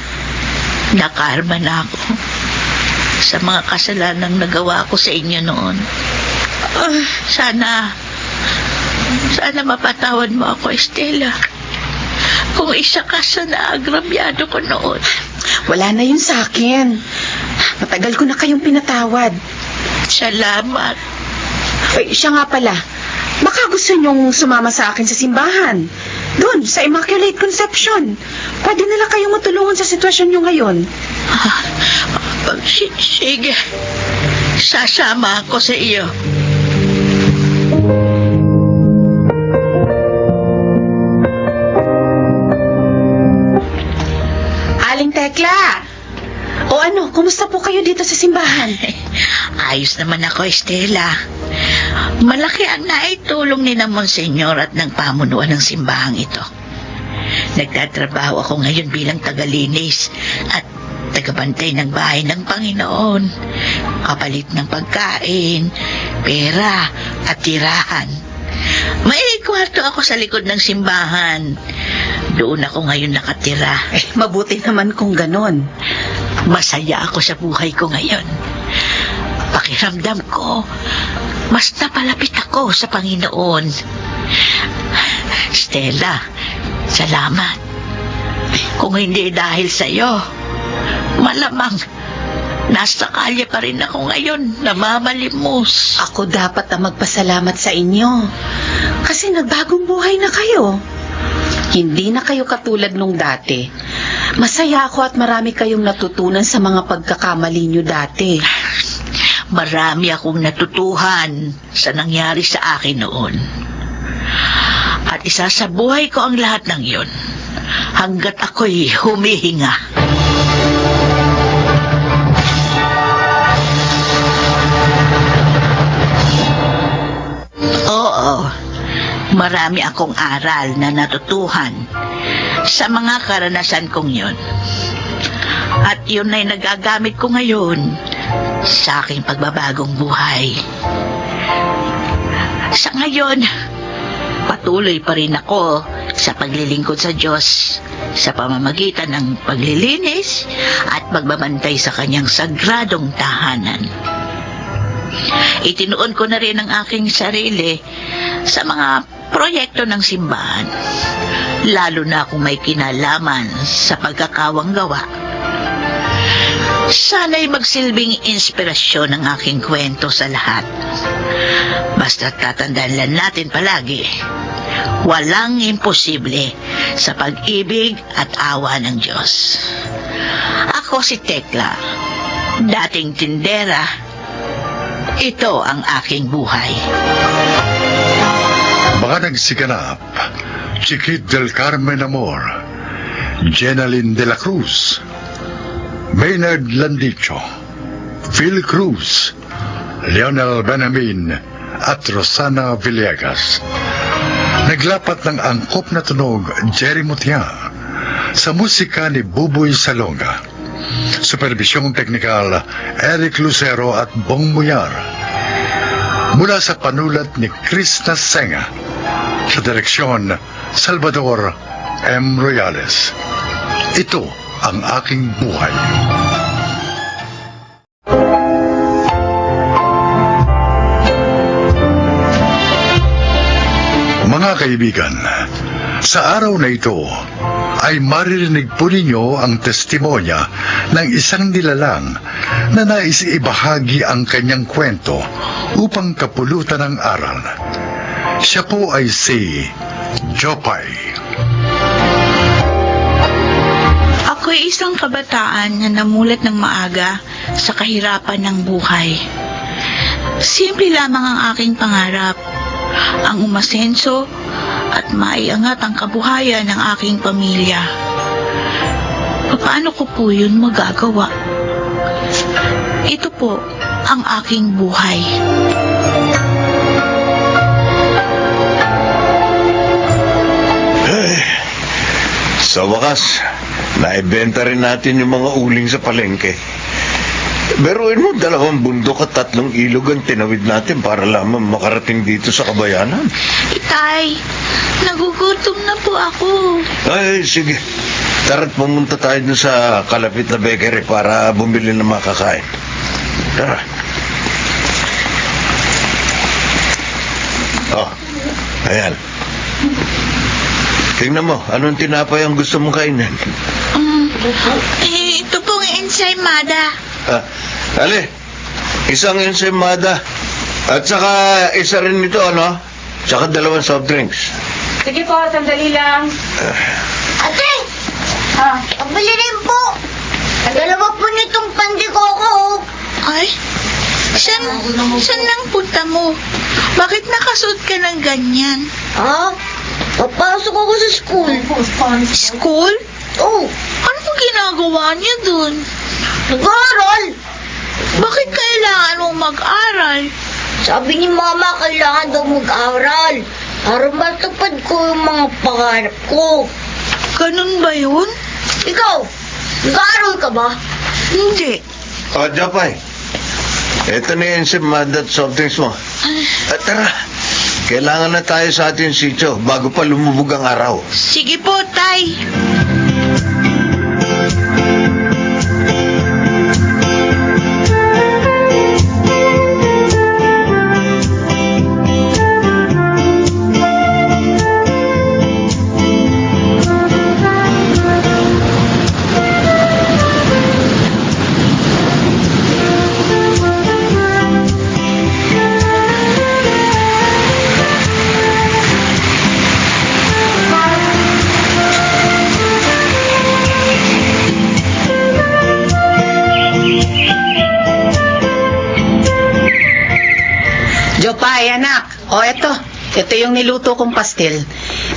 Nakarma na ako sa mga kasalanang nagawa ko sa inyo noon. Sana mapatawad mo ako, Estela. Kung isa ka sa naagrabyado ko noon. Wala na yun sa akin. Matagal ko na kayong pinatawad. Salamat. Ay, siya nga pala. Baka gusto niyong sumama sa akin sa simbahan. Doon, sa Immaculate Conception. Pwede na lang kayong matulungan sa sitwasyon niyo ngayon. Sige. Sasama ako sa iyo. Aling Tekla! O ano, kumusta po kayo dito sa simbahan? Ayos naman ako, Estela. Malaki ang naitulong ni na Monsenyor at ng pamunuan ng simbahang ito. Nagtatrabaho ako ngayon bilang tagalinis at tagabantay ng bahay ng Panginoon. Kapalit ng pagkain, pera at tirahan. May kwarto ako sa likod ng simbahan. Doon ako ngayon nakatira. Mabuti naman kung ganon. Masaya ako sa buhay ko ngayon. Pakiramdam ko, mas napalapit ako sa Panginoon. Stella, salamat. Kung hindi dahil sa iyo, malamang nasa kalye pa rin ako ngayon, namamalimos. Ako dapat ang magpasalamat sa inyo. Kasi nagbagong buhay na kayo. Hindi na kayo katulad nung dati. Masaya ako at marami kayong natutunan sa mga pagkakamali nyo dati. Marami akong natutuhan sa nangyari sa akin noon. At isasabuhay ko ang lahat ng iyon hanggat ako'y humihinga. Oo, marami akong aral na natutuhan sa mga karanasan kong yun. At yun ay nagagamit ko ngayon sa aking pagbabagong buhay. Sa ngayon, patuloy pa rin ako sa paglilingkod sa Diyos sa pamamagitan ng paglilinis at pagbabantay sa kanyang sagradong tahanan. Itinuon ko na rin ang aking sarili sa mga proyekto ng simbahan, lalo na kung may kinalaman sa pagkakawang gawa. Sana'y magsilbing inspirasyon ang aking kwento sa lahat. Basta tatandaan lang natin palagi, walang imposible sa pag-ibig at awa ng Diyos. Ako si Tekla, dating tindera. Ito ang aking buhay. Mga nagsiganap, Chiquit del Carmen Amor, Jenaline de la Cruz, Maynard Landicho, Phil Cruz, Leonel Benamin at Rosana Villegas. Naglapat ng angkop na tunog Jerry Mutia sa musika ni Buboy Salonga. Supervisyong teknikal Eric Lucero at Bong Muyar. Mula sa panulat ni Krista Senga. Sa direksyon Salvador M. Royales. Ito ang aking buhay. Mga kaibigan, sa araw na ito ay maririnig po ninyo ang testimonya ng isang nilalang na nais ibahagi ang kanyang kwento upang kapulutan ng aral. Siya po ay si Jopay. Ako'y isang kabataan na namulat ng maaga sa kahirapan ng buhay. Simple lamang ang aking pangarap, ang umasenso at maiangat ang kabuhayan ng aking pamilya. Paano ko po yun magagawa? Ito po ang aking buhay. Sa wakas, naibenta rin natin yung mga uling sa palengke. Beruin mo, 2 bundok at 3 ilog ang tinawid natin para lamang makarating dito sa kabayanan. Itay, nagugutom na po ako. Ay, sige. Tara't pumunta tayo dun sa kalapit na bakery para bumili ng makakain. Tara. Oh, ayan. Tingnan mo, anong tinapay ang gusto mong kainin? Ito pong ensaymada. Ali, isang ensaymada. At saka isa rin nito, ano? Saka 2 soft drinks. Sige po, sandali lang. Ate! Pabili rin po. 2 po nitong pandikoko. Ay, saan lang punta mo? Bakit nakasuot ka ng ganyan? Papasok ako sa school. School? Oh, Ano pong ginagawa niya dun? nag-aaral. Bakit kailangan mong mag-aral? Sabi ni Mama, kailangan daw mag-aral para matupad ko yung mga pangarap ko. Ganun ba yun? Ikaw, nag-aaral ka ba? Hindi. O, Japay. Ito na yung ensaymada at soft drinks mo. At tara, kailangan na tayo sa ating sityo bago pa lumubog ang araw. Sige po, Tay. Jopay, anak. O, eto. Ito yung niluto kong pastil.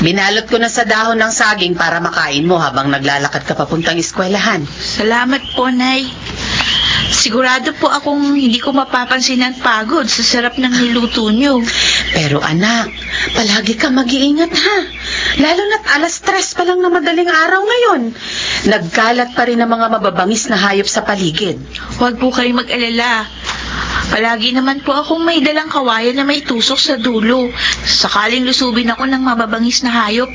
Binalot ko na sa dahon ng saging para makain mo habang naglalakad ka papuntang eskwelahan. Salamat po, Nay. Sigurado po akong hindi ko mapapansin ang pagod sa sarap ng niluto niyo. Pero anak, palagi ka mag-iingat ha. Lalo na't 3:00 pa lang na madaling araw ngayon. Nagkalat pa rin ang mga mababangis na hayop sa paligid. Huwag po kayong mag-alala. Palagi naman po akong may dalang kawayan na may tusok sa dulo. Sakaling lusubin ako ng mababangis na hayop,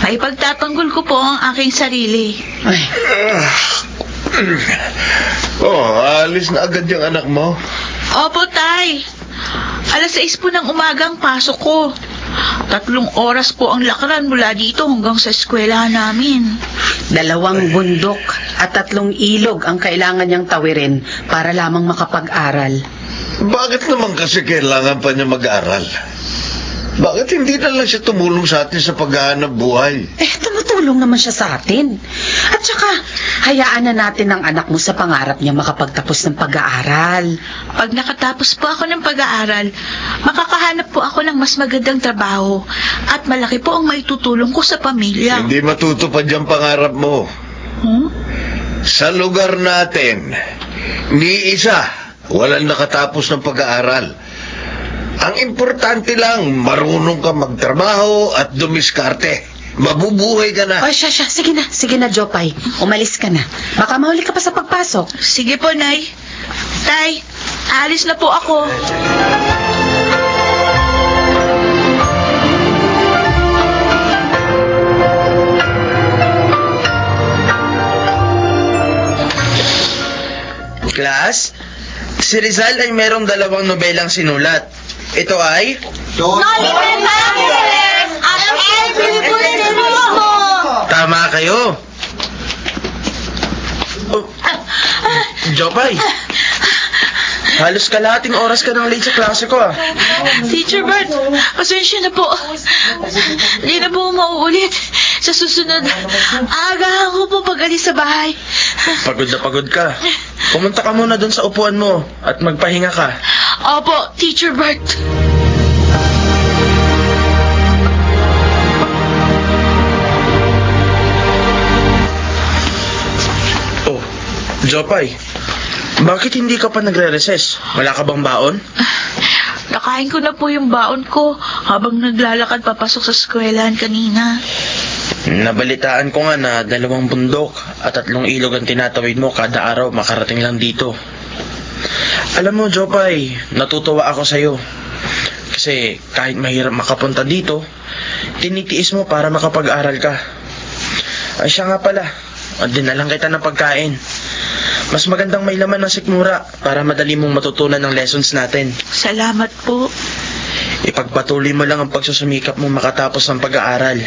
may pagtatanggol ko po ang aking sarili. Ay, Alis na agad yung anak mo. Opo, Tay. 6:00 po ng umagang pasok ko. 3 oras po ang lakaran mula dito hanggang sa eskwelahan namin. 2 bundok at 3 ilog ang kailangan niyang tawirin para lamang makapag-aral. Bakit naman kasi kailangan pa niya mag-aral? Bakit hindi na lang siya tumulong sa atin sa paghahanap buhay? Tumutulong naman siya sa atin. At saka, hayaan na natin ang anak mo sa pangarap niya makapagtapos ng pag-aaral. Pag nakatapos po ako ng pag-aaral, makakahanap po ako ng mas magandang trabaho at malaki po ang maitutulong ko sa pamilya. Hindi matutupad yung pangarap mo. Sa lugar natin, ni isa, walang nakatapos ng pag-aaral. Ang importante lang, marunong ka magtrabaho at dumiskarte. Mabubuhay ka na. Ay, siya. Sige na, Jopay. Umalis ka na. Baka mahuli ka pa sa pagpasok. Sige po, Nay. Tay, alis na po ako. Class, si Rizal ay merong 2 nobelang sinulat. Ito ay... Tama kayo. Oh, Jopay, halos kalahating oras ka ng late sa klase ko ah. Teacher Bert, pasensya na po. Hindi na po mauulit. Sa susunod, agahan ko po pag-alis sa bahay. Pagod na pagod ka. Pumunta ka muna doon sa upuan mo at magpahinga ka. Opo, Teacher Bert. Oh, Jopay, Bakit hindi ka pa nagre-recess? Wala ka bang baon? Nakain ko na po yung baon ko habang naglalakad papasok sa eskwelahan kanina. Nabalitaan ko nga na 2 bundok at 3 ilog ang tinatawid mo kada araw makarating lang dito. Alam mo, Jopay, natutuwa ako sa'yo. Kasi kahit mahirap makapunta dito, tinitiis mo para makapag-aral ka. Ay siya nga pala, dinalang kita ng pagkain. Mas magandang may laman ng sikmura para madali mong matutunan ng lessons natin. Salamat po. Ipagpatuloy mo lang ang pagsusumikap mo makatapos ng pag-aaral.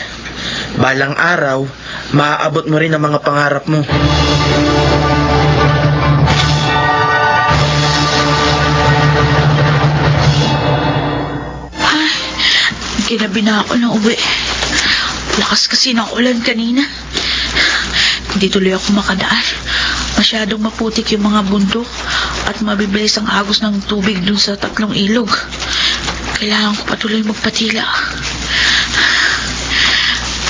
Balang araw, maaabot mo rin ang mga pangarap mo. Ginabi na ako ng uwi. Lakas kasi ng ulan kanina. Hindi tuloy ako makadaan. Masyadong maputik yung mga bundok at mabibilis ang agos ng tubig dun sa 3 ilog. Kailangan ko patuloy magpatila.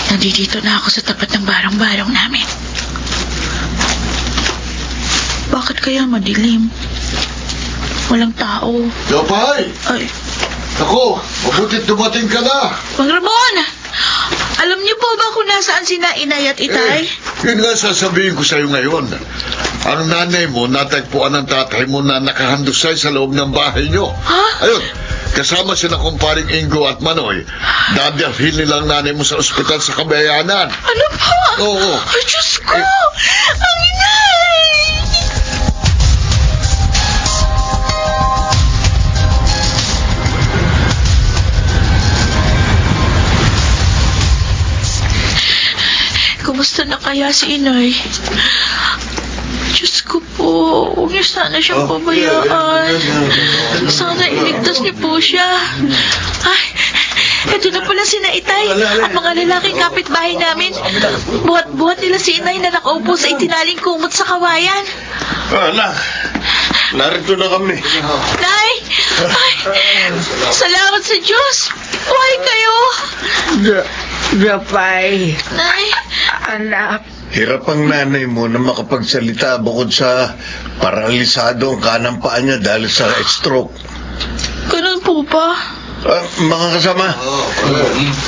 Nandito na ako sa tapat ng barang-barang namin. Bakit kaya madilim? Walang tao. Jopay! Ay, Ako, mabutit dumating ka na. Mang Ramon! Alam niyo po ba kung nasaan sina Inay at Itay? Yun nga sasabihin ko sa'yo ngayon. Ang nanay mo, natagpuan ng tatay mo na nakahandusay sa loob ng bahay nyo. Ha? Ayun, kasama sila kumparing Ingo at Manoy. Dadalhin nilang nanay mo sa ospital sa Kabayanan. Ano po? Oo. Ay, Diyos ko! Ang Inay! Kumusta na kaya si Inay? Diyos ko po, huwag niyo sana siyang pabayaan. Sana iligtas niyo po siya. Ay, eto na pala si Itay at mga lalaking kapitbahay namin. Buhat-buhat nila si Inay na nakaupo sa itinaling kumot sa kawayan. Anak, narito na kami. Nay! Ay, salamat sa Diyos! Buhay kayo! Jopay, Nay! anak, Hirap ang nanay mo na makapagsalita bukod sa paralisado ang kanang paa niya dahil sa stroke. Ganun po ba? Mga kasama,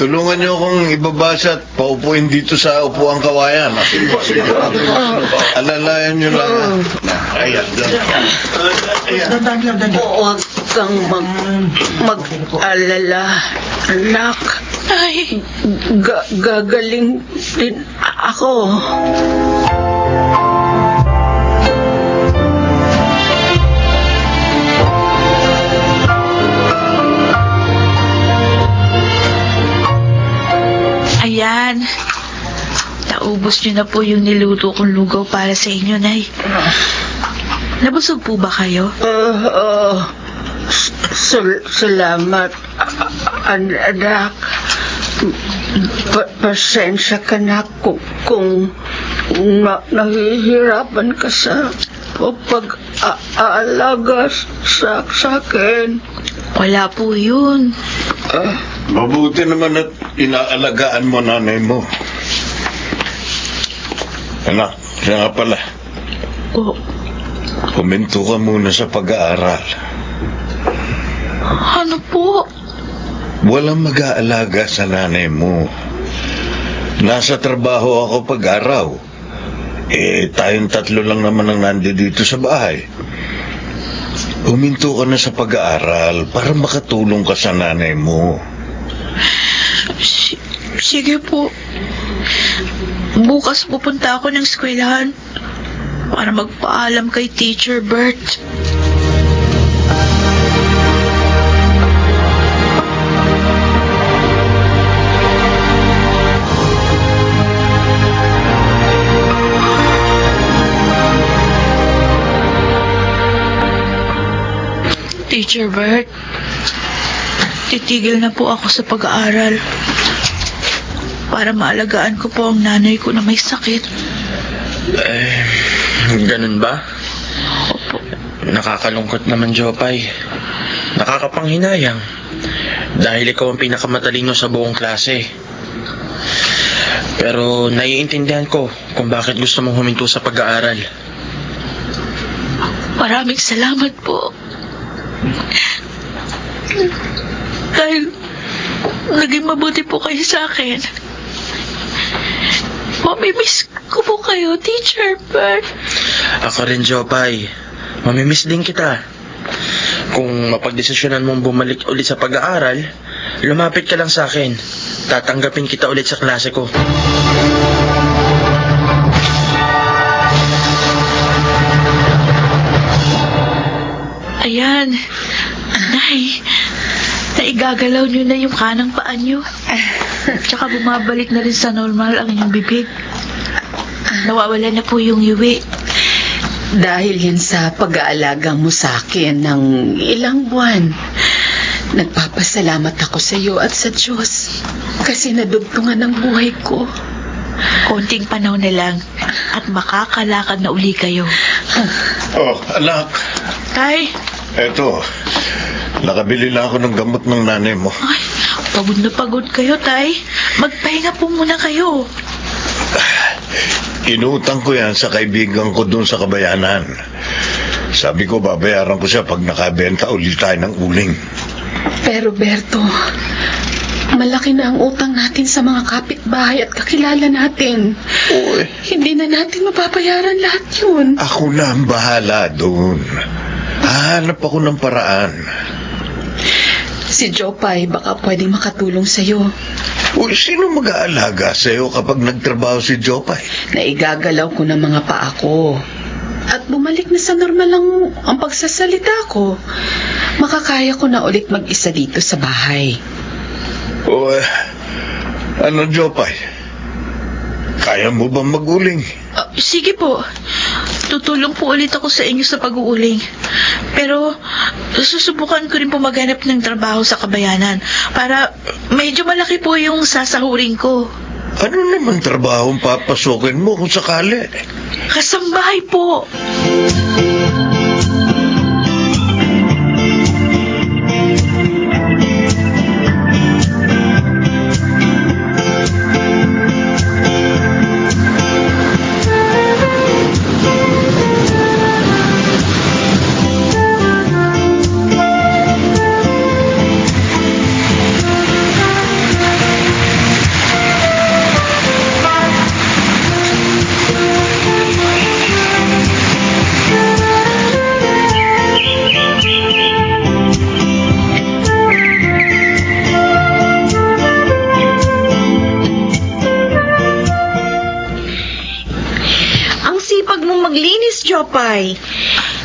tulungan niyo akong ibabasa at paupuin dito sa upuang kawayan. Alalayan niyo lang. Ayan. huwag kang mag-alala, anak. Nay! Gagaling din ako. Ayan. Naubos niyo na po yung niluto kong lugaw para sa inyo, Nay. Nabusog po ba kayo? Salamat, anak. Pasensya ka na kung nahihirapan ka sa pag-aalaga sa akin. Wala po yun. Mabuti naman at inaalagaan mo nanay mo. Anak, siya nga pala. Oh, Huminto ka muna sa pag-aaral. ano po? Walang mag-aalaga sa nanay mo. Nasa trabaho ako pag-araw. Tayong 3 lang naman ang nandito sa bahay. Huminto ka na sa pag-aaral para makatulong ka sa nanay mo. Sige po. Bukas pupunta ako ng eskwelahan para magpaalam kay Teacher Bert. Teacher Bert, titigil na po ako sa pag-aaral para maalagaan ko po ang nanay ko na may sakit. Ganun ba? Opo. Nakakalungkot naman, Jopay. Nakakapanghinayang. Dahil ikaw ang pinakamatalino sa buong klase. Pero naiintindihan ko kung bakit gusto mong huminto sa pag-aaral. Maraming salamat po. Dahil naging mabuti po kayo sa akin. Mamimiss ko po kayo, Teacher Bert. Ako rin, Jopay. Mamimiss din kita. Kung mapagdesisyonan mong bumalik ulit sa pag-aaral, lumapit ka lang sa akin. Tatanggapin kita ulit sa klase ko. Ayan. Nay, naigagalaw nyo na yung kanang paa nyo. Tsaka bumabalik na rin sa normal ang inyong bibig. Nawawala na po yung yuwi. Dahil yan sa pag-aalaga mo sa akin ng ilang buwan, nagpapasalamat ako sa iyo at sa Diyos kasi nadugtungan ang buhay ko. Konting panahon na lang at makakalakad na uli kayo. Oh, anak. Tay, Eto, nakabili na ako ng gamot ng nanay mo. ay, pagod na pagod kayo, Tay. Magpahinga po muna kayo. Inutang ko yan sa kaibigan ko dun sa Kabayanan. Sabi ko, babayaran ko siya pag nakabenta ulit tayo ng uling. Pero Berto, malaki na ang utang natin sa mga kapitbahay at kakilala natin. Uy, Hindi na natin mapapayaran lahat yun. ako na ang bahala doon. Hahanap ako ng paraan. Si Jopay baka pwedeng makatulong sa'yo. Uy, sino mag-aalaga sa'yo kapag nagtrabaho si Jopay? Naigagalaw ko ng mga paa ko. At bumalik na sa normal ang pagsasalita ko. Makakaya ko na ulit mag-isa dito sa bahay. Uy, ano Jopay? Kaya mo bang mag-uling? Sige po. Tutulong po ulit ako sa inyo sa pag-uuling. Pero susubukan ko rin po maghanap ng trabaho sa Kabayanan para medyo malaki po yung sasahurin ko. Ano naman trabaho ang papasukin mo kung sakali? Kasambahay po. Maglinis, Jopay.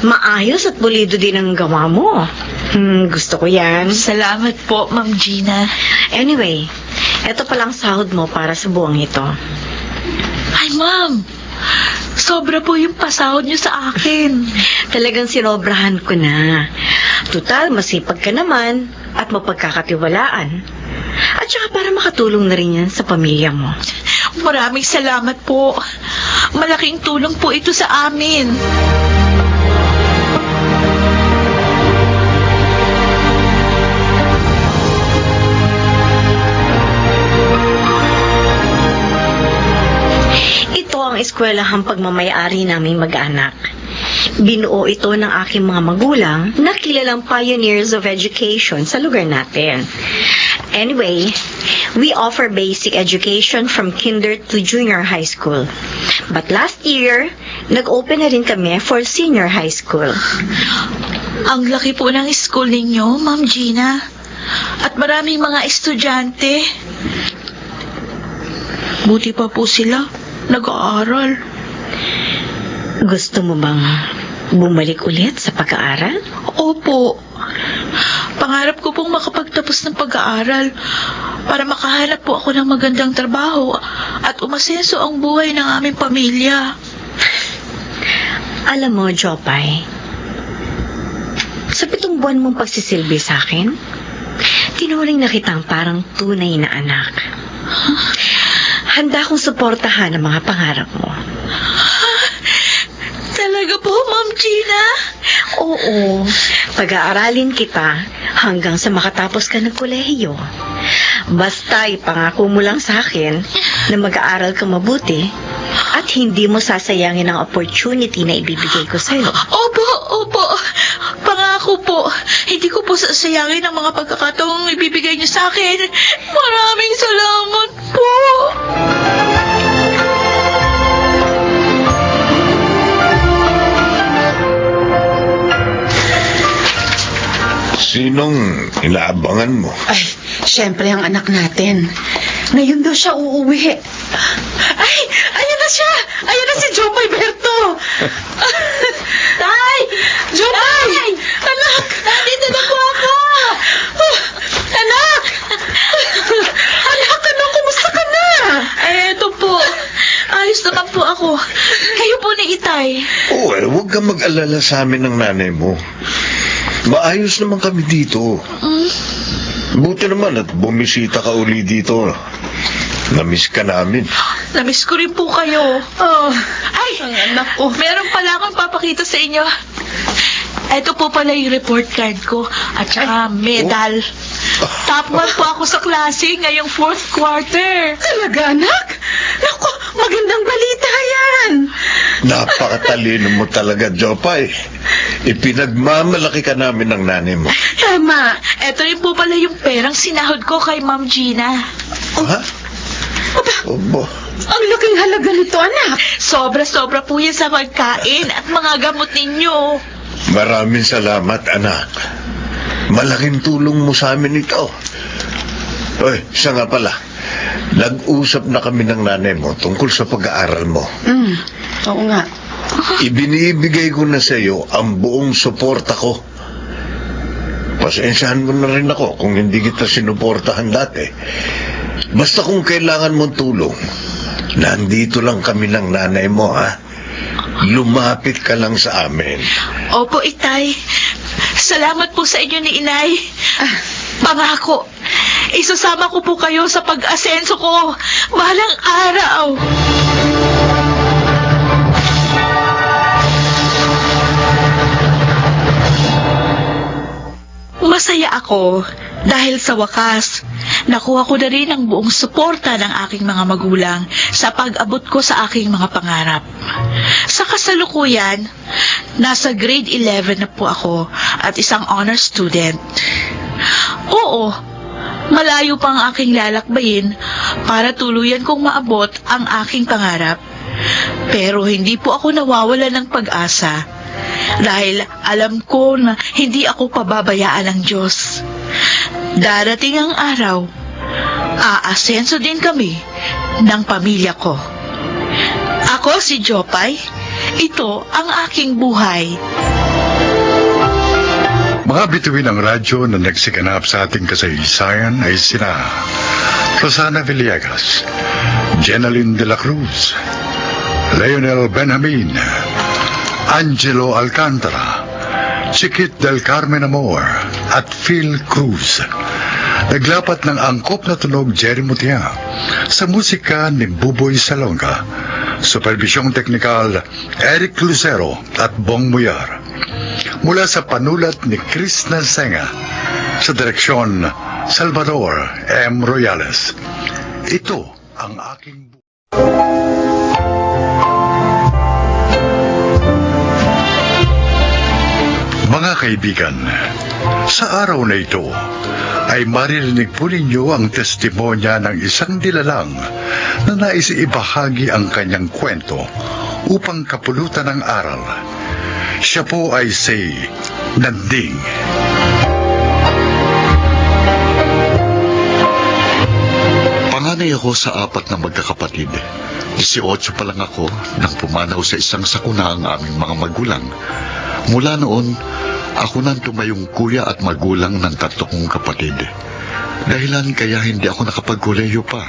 Maayos at pulido din ang gawa mo. Gusto ko yan. Salamat po, Ma'am Gina. Anyway, eto palang sahod mo para sa buwang ito. Ay, Ma'am. Sobra po yung pasahod niyo sa akin. Talagang sinobrahan ko na. Tutal, masipag ka naman at mapagkakatiwalaan. At saka para makatulong na rin yan sa pamilya mo. Maraming salamat po. Malaking tulong po ito sa amin. Ito ang eskwelahang pagmamayari naming mag-anak. Binuo ito ng aking mga magulang na kilalang pioneers of education sa lugar natin. Anyway, we offer basic education from kinder to junior high school. But last year, nag-open na rin kami for senior high school. Ang laki po ng school ninyo, Ma'am Gina. At maraming mga estudyante. Buti pa po sila. Nag-aaral. Gusto mo bang bumalik ulit sa pag-aaral? Opo. Pangarap ko pong makapagtapos ng pag-aaral para makahanap po ako ng magandang trabaho at umasenso ang buhay ng aming pamilya. Alam mo, Jopay, sa 7 buwan mong pagsisilbi sa akin, tinuring na kitang parang tunay na anak. Handa akong suportahan ang mga pangarap mo. Talaga po, Ma'am Gina? Oo, pag-aaralin kita hanggang sa makatapos ka ng kolehiyo. Basta ipangako mo lang sa akin na mag-aaral ka mabuti At hindi mo sasayangin ang opportunity na ibibigay ko sa'yo. Opo. Pangako po. Hindi ko po sasayangin ang mga pagkakataong ibibigay niyo sa akin. Maraming salamat po. Sinong inaabangan mo? Ay, syempre ang anak natin. Ngayon daw siya uuwi. Ay, ayan na siya! Ayan na si Jopay Berto! Tay! Jopay! Anak! Nandito na po ako! Anak! Anak, kumusta ka na? Ay, eto po. Ayos naman po ako. Kayo po ni Itay. Huwag kang mag-alala sa amin ng nanay mo. Maayos naman kami dito. Buti naman at bumisita ka uli dito. Namiss ka namin. Namiss ko rin po kayo. Ay, Ang anak ko. meron pala akong papakita sa inyo. Ito po pala yung report card ko at saka medal. Top 1 po ako sa klase ngayong 4th quarter. Talaga, anak? Naku, magandang balita yan. Napakatalino mo talaga, Jopay. Ipinagmamalaki ka namin ng nanay mo. Tama. Ito rin po pala yung perang sinahod ko kay Ma'am Gina. Ha? Obo. Ang laking halaga nito, anak. Sobra-sobra po yan sa pagkain at mga gamot ninyo. Maraming salamat, anak. Malaking tulong mo sa amin ito. Oy, isa nga pala. Nag-usap na kami ng nanay mo tungkol sa pag-aaral mo. Oo nga. Ibinibigay ko na sa iyo ang buong suporta ko. Pasensyahan mo na rin ako kung hindi kita sinuportahan dati. Basta kung kailangan mong tulong, nandito lang kami ng nanay mo, ha? Lumapit ka lang sa amin. Opo, Itay. Salamat po sa inyo ni Inay. Pangako, isasama ko po kayo sa pag-asenso ko. Balang araw. Masaya ako dahil sa wakas, nakuha ko na rin ang buong suporta ng aking mga magulang sa pag-abot ko sa aking mga pangarap. Sa kasalukuyan, nasa grade 11 na po ako at isang honor student. Oo, malayo pa ang aking lalakbayin para tuluyan kong maabot ang aking pangarap. Pero hindi po ako nawawala ng pag-asa dahil alam ko na hindi ako pababayaan ng Diyos. Darating ang araw, aasenso din kami ng pamilya ko. Ako si Jopay, ito ang aking buhay. Mga bituin ng radyo na nagsiganap sa ating kasaysayan ay sina Rosana Villegas, Jenaline de la Cruz, Leonel Benjamin, Angelo Alcantara, Chiquit del Carmen Amor at Phil Cruz. Naglapat ng angkop na tunog Jerry Mutia sa musika ni Buboy Salonga. Supervisyong teknikal Eric Lucero at Bong Muyar. Mula sa panulat ni Chris Nalsenga, sa direksyon Salvador M. Royales. Ito ang aking mga kaibigan, sa araw na ito ay maririnig po ninyo ang testimonya ng isang dilalang na nais ibahagi ang kanyang kwento upang kapulutan ng aral. Siya po ay si Nanding. Panganay ako sa 4 na magkakapatid. 18 pa lang ako nang pumanaw sa isang sakuna ang aming mga magulang. Mula noon, ako nang tumayong kuya at magulang ng 3 kong kapatid. Dahilan kaya hindi ako nakapagkolehiyo pa.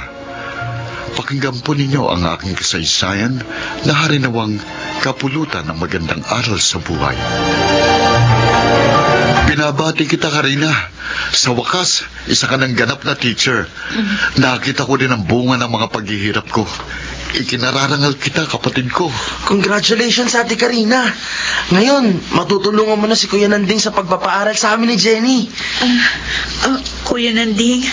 Pakinggan po ninyo ang aking kasaysayan na harinawang kapulutan ng magandang aral sa buhay. Binabati kita, Karina. Sa wakas, isa ka ng ganap na teacher. Nakita ko din ang bunga ng mga paghihirap ko. Ikinararangal kita, kapatid ko. Congratulations, Ate Karina. Ngayon, matutulungan mo na si Kuya Nanding sa pagpapaaral sa amin ni Jenny. Kuya Nanding,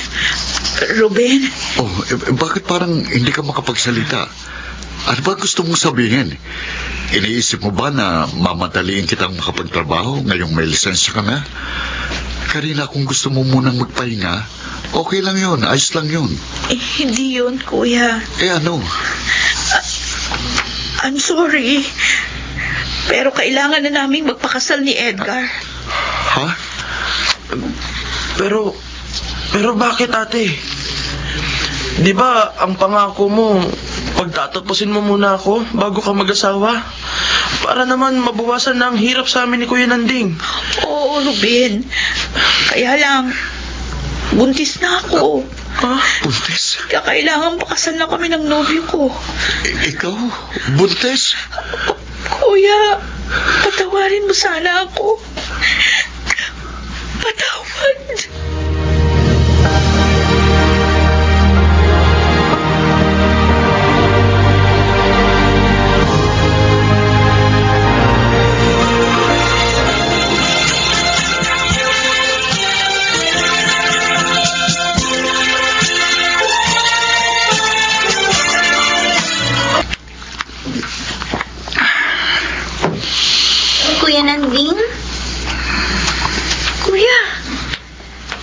Ruben, Oh, bakit parang hindi ka makapagsalita? Ano ba gusto mong sabihin? Iniisip mo ba na mamadaliin kitang makapagtrabaho ngayong may lisensya ka na? Karina, kung gusto mo munang magpahinga, okay lang yun, ayos lang yun. Hindi yun, Kuya. Ano? I'm sorry. Pero kailangan na naming magpakasal ni Edgar. Ha? Pero bakit, ate? Di ba ang pangako mo, pagtatapusin mo muna ako bago ka mag-asawa? Para naman mabawasan na ang hirap sa amin ni Kuya Nanding. Oo, Ruben. Kaya lang, buntis na ako. Ha? Buntis? Kaya kailangan pakasal na kami ng nobyo ko. Ikaw? Buntis? Kuya, patawarin mo sana ako. Patawad. Kuya Nanding? Kuya,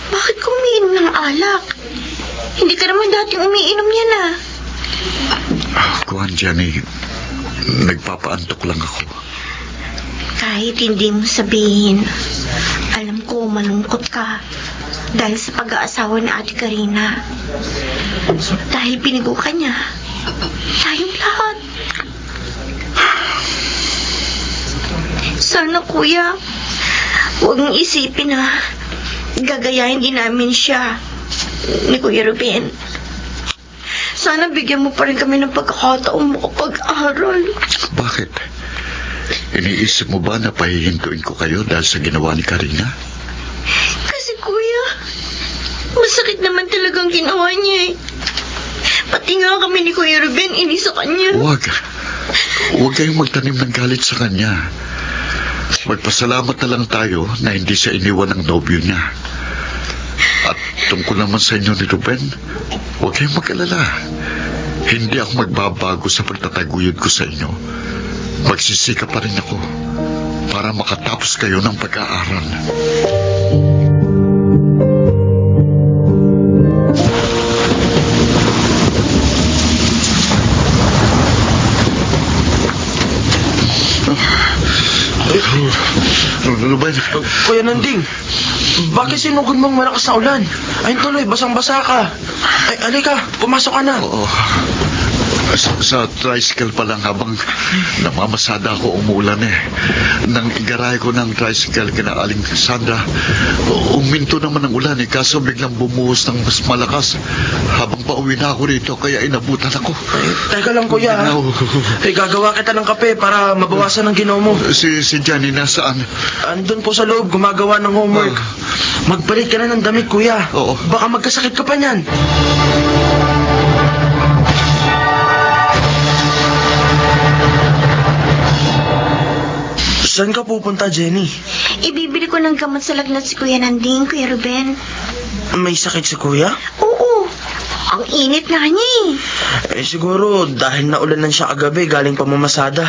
bakit ka umiinom ng alak? Hindi ka naman dating umiinom yan ah. Kuhan, Jenny, nagpapaantok lang ako. Kahit hindi mo sabihin, alam ko malungkot ka dahil sa pag-aasawa ni Ate Karina. Dahil binigo ka niya. Tayong lahat. Sana, Kuya, huwag mong isipin na gagayahin din namin siya ni Kuya Ruben. Sana bigyan mo pa rin kami ng pagkakataong makapag-aral. Bakit? Iniisip mo ba na pahihintuin ko kayo dahil sa ginawa ni Karina? Kasi, Kuya, masakit naman talagang ginawa niya eh. Pati nga kami ni Kuya Ruben, inis sa kanya. Huwag kayong magtanim ng galit sa kanya. Magpasalamat na lang tayo na hindi siya iniwan ng nobyo niya. At tungkol naman sa inyo ni Ruben, huwag kayong mag-alala. Hindi ako magbabago sa pagtataguyod ko sa inyo. Magsisika pa rin ako para makatapos kayo ng pag-aaral. Ruben, Kuya Nanding, bakit sinugod mong malakas na ulan? Ayun tuloy, basang-basa ka. Ay, alika, pumasok ka na. oo. Sa tricycle pa lang habang namamasada ako umulan eh. Nang igaray ko ng tricycle kina Aling Sandra, uminto naman ang ulan eh. Kaso biglang bumuhos ng mas malakas habang pauwi na ako rito kaya inabutan ako. Ay, teka lang, Kuya. Ha? No. Ay, gagawa kita ng kape para mabawasan ang ginaw mo. Si Johnny nasaan? Andun po sa loob, gumagawa ng homework. Magpalit ka na ng damit, Kuya. Oo. Baka magkasakit ka pa niyan. Saan ka pupunta, Jenny? Ibibili ko ng gamot sa lagnat si Kuya Nanding, Kuya Ruben. May sakit si Kuya? Oo, ang init nga niya eh. Siguro dahil naulanan siya kagabi galing pamamasada.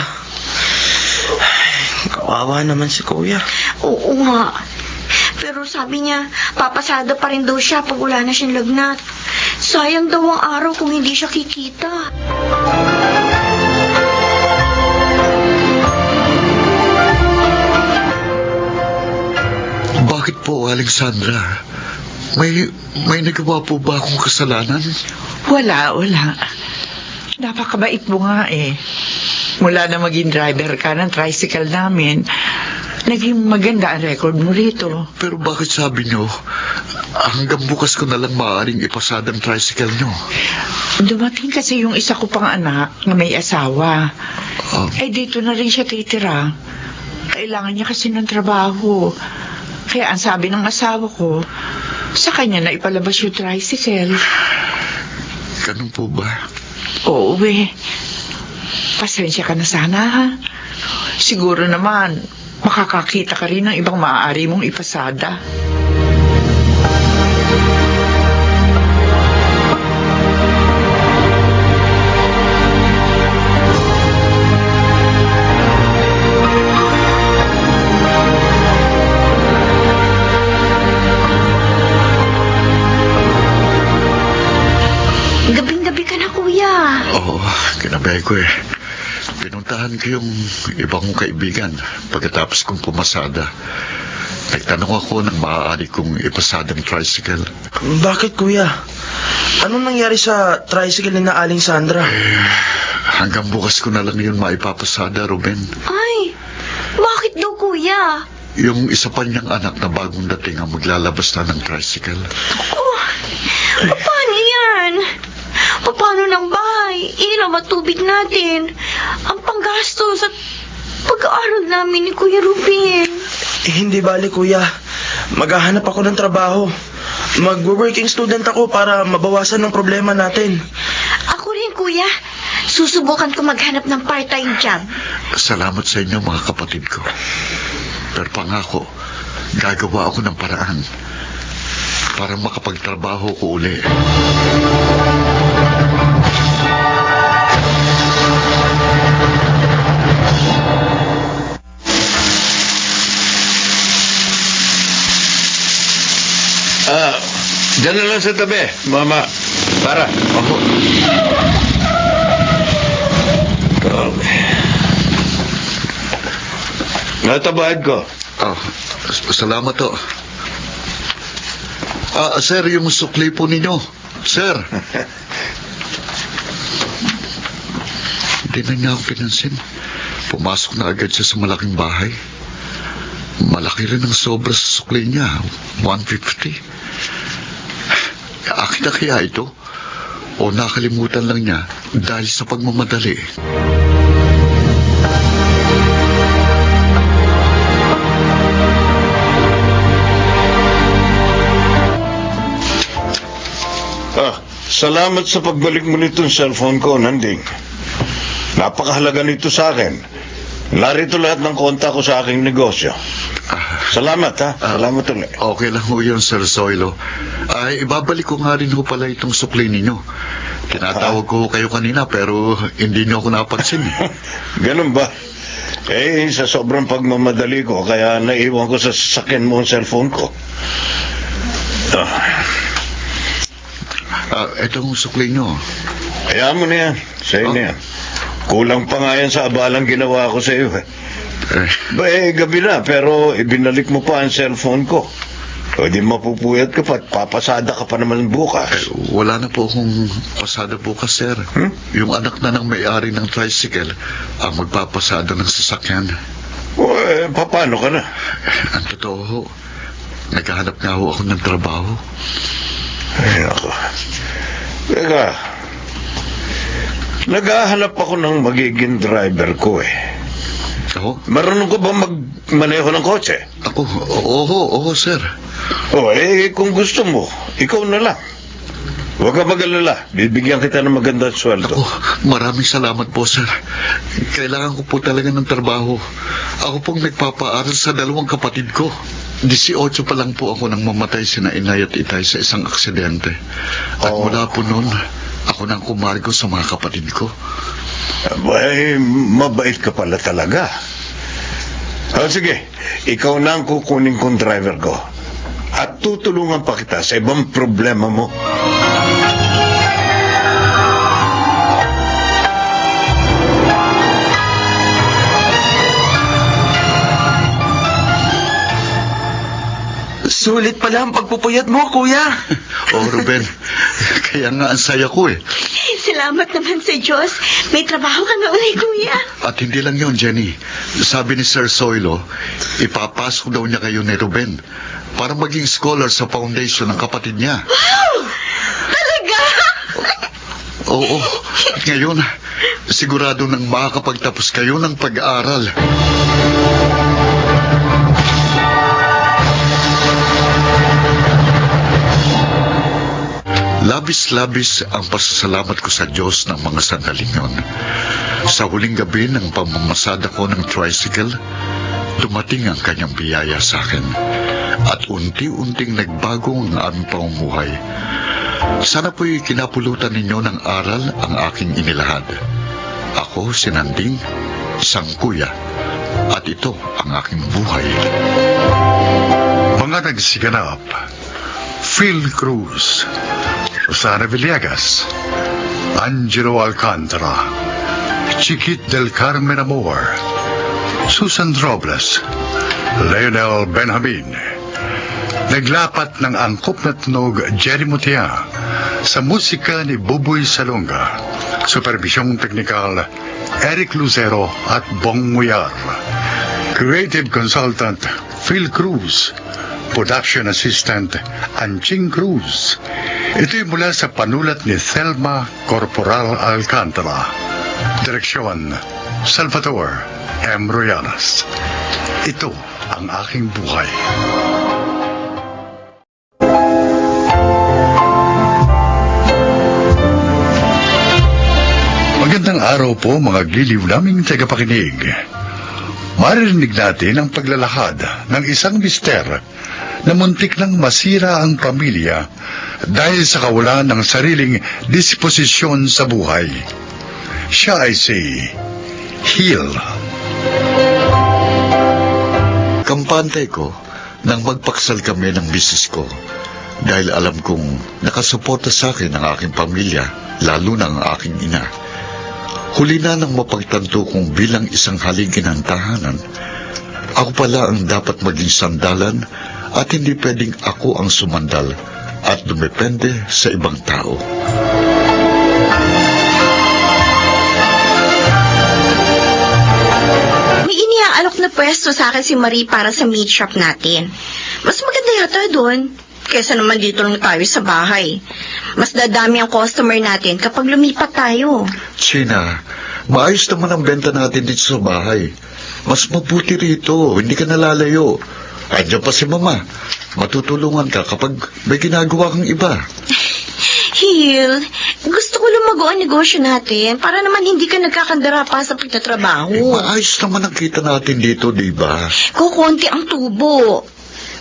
Ay, kawawa naman si Kuya. Oo nga. Pero sabi niya, papasada pa rin daw siya pag wala na siyang lagnat. Sayang daw ang araw kung hindi siya kikita. Bakit po, Aling Sandra? May nagawa po ba akong kasalanan? Wala. Napakabait mo nga eh. Mula na maging driver ka ng tricycle namin, naging maganda ang record mo rito. Pero bakit sabi nyo, hanggang bukas ko na lang maaaring ipasada ang tricycle nyo? Dumating kasi yung isa ko pang anak na may asawa. Eh dito na rin siya titira. Kailangan niya kasi ng trabaho. Kaya ang sabi ng asawa ko, sa kanya na ipalabas yung tricycle. Ganun po ba? Oo eh. Pasensya ka na sana ha. Siguro naman, makakakita ka rin ng ibang maaari mong ipasada. ko eh. Pinuntahan ko yung ibang kong kaibigan pagkatapos kong pumasada. Nagtanong ako ng maaari kong ipasadang tricycle. Bakit, kuya? Anong nangyari sa tricycle ni na Aling Sandra? Hanggang bukas ko na lang yun maipapasada, Ruben. Ay, bakit daw, kuya? Yung isa pa niyang anak na bagong dating ang maglalabas na ng tricycle. Oh, paano yan? Paano ng bahay? Ilaw at tubig natin? Ang panggastos at pag-aaral namin ni Kuya Ruben. Hindi bali, kuya. Maghahanap ako ng trabaho. Mag-working student ako para mabawasan ng problema natin. Ako rin, kuya. Susubukan ko maghanap ng part-time job. Salamat sa inyo, mga kapatid ko. Pero pangako, gagawa ako ng paraan para makapagtrabaho ko uli. Diyan na lang sa tabi, Mama. Para. Ako. Natabahad ko. Oh, salamat to. Sir, yung sukli po ninyo. Sir. Hindi na niya ako pinansin. Pumasok na agad siya sa malaking bahay. Malaki rin ang sobra sa sukli niya. 150. Akin na kaya ito? O nakalimutan lang niya dahil sa pagmamadali? Salamat sa pagbalik mo nitong cellphone ko, Nanding. Napakahalaga nito sa akin. Narito lahat ng konta ko sa aking negosyo. Salamat, ha? Salamat ulit. Okay lang ho yun, Sir Zoilo. Ibabalik ko nga rin ho pala itong sukli ninyo. Tinatawag ko kayo kanina pero hindi niyo ako napansin. Ganun ba? Sa sobrang pagmamadali ko, kaya naiwan ko sa sasakyan mo ang cellphone ko. Itong sukli nyo. Hayaan mo na yan. Sa'yo na yan. Kulang pa nga yan sa abalang ginawa ko sa iyo. Gabi na, pero ibinalik mo pa ang cellphone ko. O di mapupuyat ka pa at papasada ka pa naman bukas. Wala na po akong pasada bukas, sir. Yung anak na ng may-ari ng tricycle ang magpapasada ng sasakyan. Paano ka na? Ang totoo ho, naghahanap nga ho ako ng trabaho. Ay, ako. Teka, naghahanap ako ng magiging driver ko Ako? Marunong ko ba magmaneho ng kotse? Ako? Oo, sir. Kung gusto mo, ikaw na lang. Huwag ka mag-alala. Bibigyan kita ng magandang sweldo. Maraming salamat po, sir. Kailangan ko po talaga ng trabaho. Ako pong nagpapaaral sa dalawang kapatid ko. 18 pa lang po ako nang mamatay sina Inay at Itay sa isang aksidente. At mula po noon, ako nang kumargo sa mga kapatid ko. Mabait ka pala talaga. Sige, ikaw na ang kukunin kong driver ko. At tutulungan pa kita sa ibang problema mo. Sulit pala ang pagpupuyat mo, kuya. Ruben, kaya nga ang saya ko Salamat naman sa Diyos. May trabaho ka na ulit, kuya. At hindi lang yun, Jenny. Sabi ni Sir Zoilo, ipapasok daw niya kayo ni Ruben para maging scholar sa foundation ng kapatid niya. Wow! Talaga? Oo. Ngayon, sigurado nang makakapagtapos kayo ng pag-aaral. Labis-labis ang pasasalamat ko sa Diyos ng mga sandaling yun. Sa huling gabi ng pamamasada ko ng tricycle, dumating ang kanyang biyaya sa akin. At unti-unting nagbago ang aming pamumuhay. Sana po'y kinapulutan ninyo ng aral ang aking inilahad. Ako, si Nanding, isang kuya, at ito ang aking buhay. Mga nagsiganap, Phil Cruz, Susana Villegas, Angelo Alcantara, Chiquit del Carmen Amor, Susan Robles, Leonel Benjamin. Naglapat ng angkop na tunog Jerry Mutia sa musika ni Buboy Salonga. Supervisyong teknikal Eric Lucero at Bong Muyar. Creative Consultant Phil Cruz. Production Assistant Anching Cruz. Ito'y mula sa panulat ni Thelma Corporal Alcantara. Direksyon Salvador M. Royanas. Ito ang aking buhay. Magandang araw po mga giliw naming tagapakinig. Maririnig natin ang paglalakad ng isang mister na muntik nang masira ang pamilya dahil sa kawalan ng sariling disposisyon sa buhay. Siya ay si Hill. Kampante ko nang magpaksal kami ng misis ko dahil alam kong nakasuporta sa akin ang aking pamilya, lalo na ang aking ina. Huli na nang mapagtanto kong bilang isang haligi ng tahanan, ako pala ang dapat maging sandalan at hindi pwedeng ako ang sumandal at dumepende sa ibang tao. May iniaalok na pwesto sa akin si Marie para sa meat shop natin. Mas maganda yata doon kesa naman dito lang tayo sa bahay. Mas dadami ang customer natin kapag lumipat tayo. China, maayos naman ang benta natin dito sa bahay. Mas mabuti rito, hindi ka nalalayo. Andiyan pa si Mama. Matutulungan ka kapag may ginagawa kang iba. Hill, gusto ko lumago ang negosyo natin para naman hindi ka nagkakandara pa sa pagtatrabaho. Maayos naman ang kita natin dito, di ba? Kukunti ang tubo.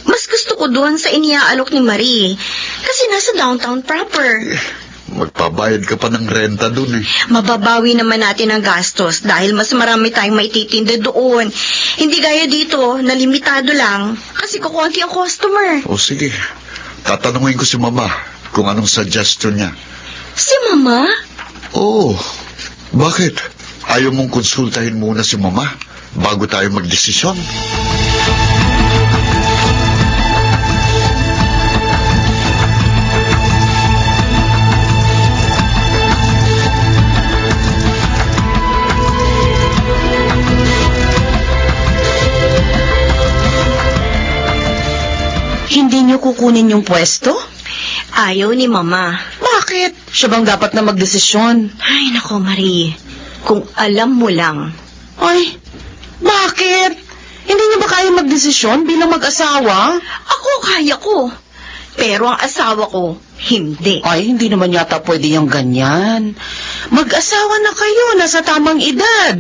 Mas gusto ko doon sa iniaalok ni Marie kasi nasa downtown proper. Magpabayad ka pa ng renta doon eh. Mababawi naman natin ang gastos dahil mas marami tayong maititinda doon. Hindi gaya dito na limitado lang kasi kukunti ang customer. O sige, tatanungin ko si Mama kung anong suggestion niya. Si Mama? Oo, bakit? Ayaw mong konsultahin muna si Mama bago tayo magdesisyon? Hindi niyo kukunin yung pwesto? Ayaw ni Mama. Bakit? Siya bang dapat na magdesisyon? Ay, nako Marie. Kung alam mo lang. Ay, bakit? Hindi niyo ba kaya magdesisyon bilang mag-asawa? Ako kaya ko. Pero ang asawa ko, hindi. Ay, hindi naman yata pwede yung ganyan. Mag-asawa na kayo, nasa tamang edad.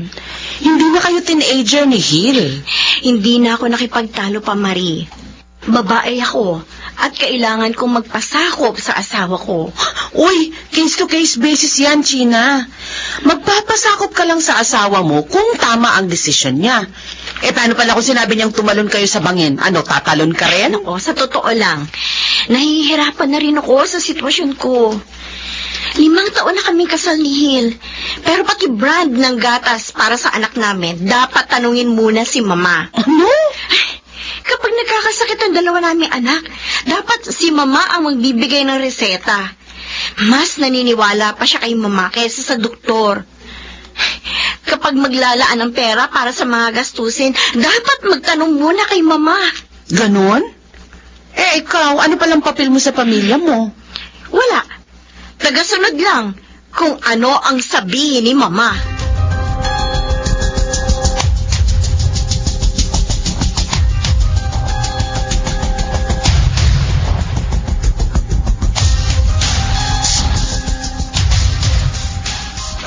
Hindi na kayo teenager ni Hill. Hindi na ako nakipagtalo pa, Marie. Babae ako at kailangan kong magpasakop sa asawa ko. Uy, case-to-case basis yan, China. Magpapasakop ka lang sa asawa mo kung tama ang desisyon niya. Eh, paano pala kung sinabi niyang tumalon kayo sa bangin? Ano, tatalon ka rin? Ako, sa totoo lang, nahihirapan na rin ako sa sitwasyon ko. 5 taon na kaming kasal ni Hill. Pero pati brand ng gatas para sa anak namin, dapat tanungin muna si Mama. Ano? Kapag nagkakasakit ang dalawa naming anak, dapat si Mama ang magbibigay ng reseta. Mas naniniwala pa siya kay Mama kaysa sa doktor. Kapag maglalaan ng pera para sa mga gastusin, dapat magtanong muna kay Mama. Ganon? Eh, ikaw, ano palang papel mo sa pamilya mo? Wala. Tagasunod lang kung ano ang sabihin ni Mama.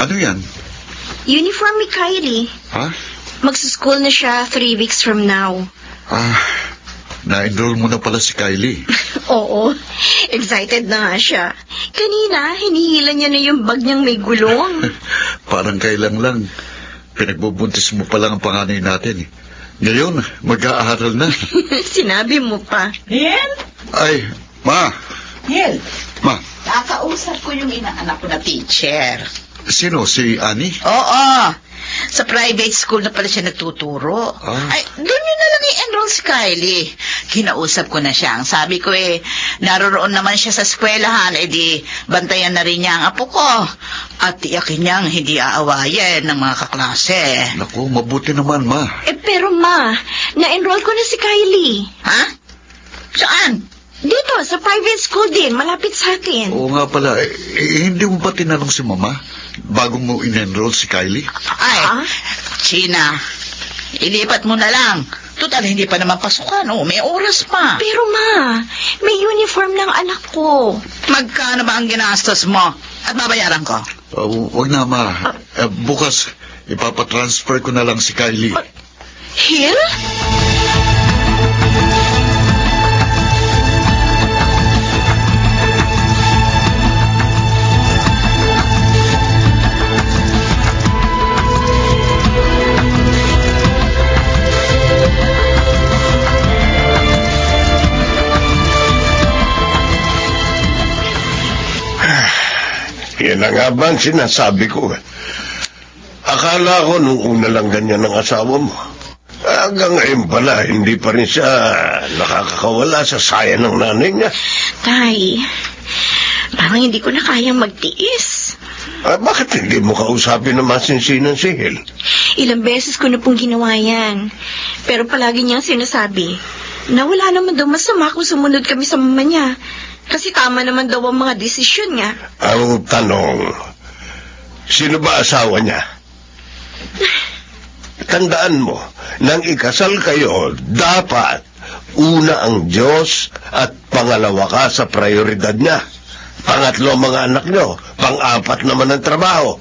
Ano yan? Uniform ni Kylie. Ha? Magsuschool na siya 3 weeks from now. Na-enroll mo na pala si Kylie. Oo, excited na nga siya. Kanina, hinihila niya na yung bag niyang may gulong. Parang kailang lang. Pinagbubuntis mo pa lang ang panganay natin. Ngayon, mag-aaral na. Sinabi mo pa. Hill? Ay, Ma! Hill, Ma, kakausap ko yung inaanak ko na teacher. sino? Si Annie? Oo, Sa private school na pala siya nagtuturo. Ah. Ay, doon yun na lang i-enroll si Kylie. Kinausap ko na siya. Ang sabi ko naroroon naman siya sa eskwelahan, di bantayan na rin niya ang apo ko. At tiyakin niyang hindi aawayin ng mga kaklase. Naku, mabuti naman, Ma. Pero ma, na-enroll ko na si Kylie. Ha? Saan? Dito, sa private school din, malapit sa atin. Oo nga pala, hindi mo ba tinanong si Mama bago mo in-enroll si Kylie? Ay, Ah? China, ilipat mo na lang. Total, hindi pa naman pasukan. May oras pa. Pero ma, may uniform ng anak ko. Magkano ba ang ginastos mo? At babayaran ko. Wag na, Ma. Bukas, ipapatransfer ko na lang si Kylie. Hill? Yan na nga ba ang sinasabi ko? Akala ko nung una lang ganyan ang asawa mo. Hanggang ngayon pala, hindi pa rin siya nakakakawala sa saya ng nanay niya. Tay, parang hindi ko na kayang magtiis. Bakit hindi mo kausapin na masinsinan si Hil? Ilang beses ko na pong ginawa yan. Pero palagi niyang sinasabi na wala naman daw masama kung sumunod kami sa mama niya. Kasi tama naman daw ang mga desisyon niya. Ang tanong, sino ba asawa niya? Tandaan mo, nang ikasal kayo, dapat una ang Diyos at pangalawa ka sa prioridad niya. Pangatlo ang mga anak niyo, pang-apat naman ang trabaho.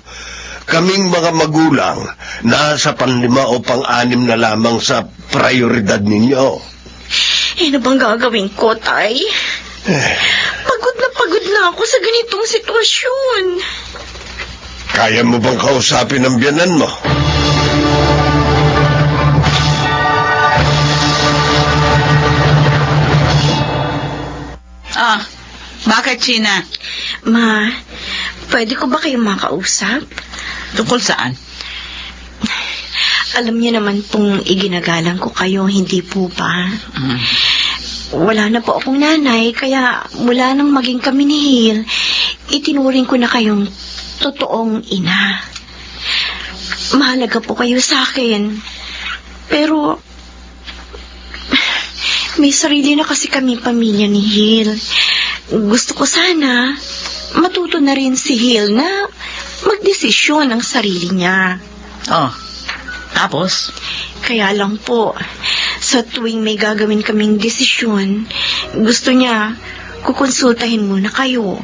Kaming mga magulang, nasa panlima o pang-anim na lamang sa prioridad ninyo. Ano bang gagawin ko, Tay? Pagod na ako sa ganitong sitwasyon. Kaya mo bang kausapin ang biyanan mo? Bakit, China? Ma, pwede ko ba kayong makausap? Tungkol saan? Alam niyo naman pong iginagalang ko kayo, hindi po ba? Wala na po akong nanay, kaya mula nang maging kami ni Hil, itinuring ko na kayong totoong ina. Mahalaga po kayo sa akin. Pero, may sarili na kasi kami pamilya ni Hil. Gusto ko sana matuto na rin si Hil na magdesisyon ng sarili niya. Tapos? Kaya lang po, sa tuwing may gagawin kaming desisyon, gusto niya kukonsultahin muna kayo.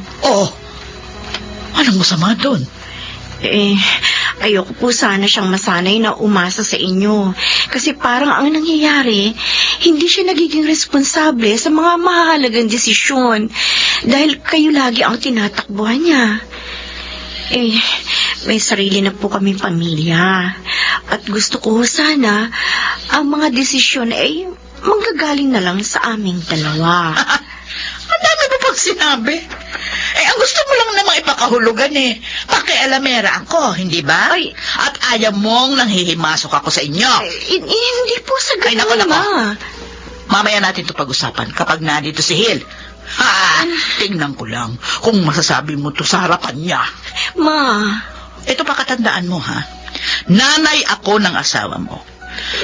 Anong masama doon? Ayoko po sana siyang masanay na umasa sa inyo. Kasi parang ang nangyayari, hindi siya nagiging responsable sa mga mahalagang desisyon dahil kayo lagi ang tinatakbuhan niya. May sarili na po kaming pamilya. At gusto ko sana ang mga desisyon ay manggagaling na lang sa aming dalawa. Ang dami mo pag sinabi. Ang gusto mo lang namang ipakahulugan pakialamera ako, hindi ba? Ay. At ayaw mong nanghihimasok ako sa inyo. Hindi po sa Ay, naku, ganun, naku. Ma. Mamaya natin ito pag-usapan kapag nandito si Hil. Tingnan ko lang kung masasabi mo to sa harapan niya. Ma. Ito pakatandaan mo, ha? Nanay ako ng asawa mo.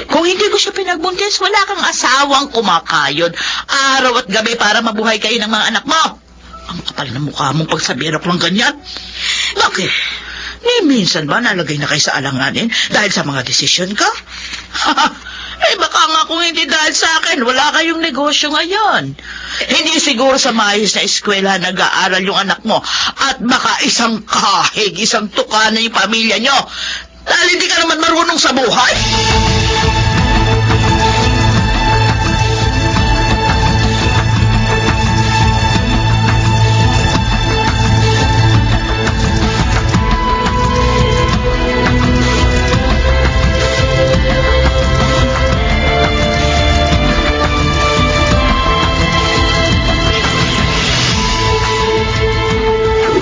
Kung hindi ko siya pinagbuntis, wala kang asawang kumakayod araw at gabi para mabuhay kayo ng mga anak mo. Ang kapal na mukha mong pagsabihan ako ng ganyan. Bakit? Minsan ba nalagay na kayo sa alanganin dahil sa mga desisyon ka? Baka nga kung hindi dahil sa akin, wala kayong negosyo ngayon. Hindi siguro sa maayos na eskwela nag-aaral yung anak mo at baka isang kahig, isang tuka na yung pamilya nyo. Dahil hindi ka naman marunong sa buhay.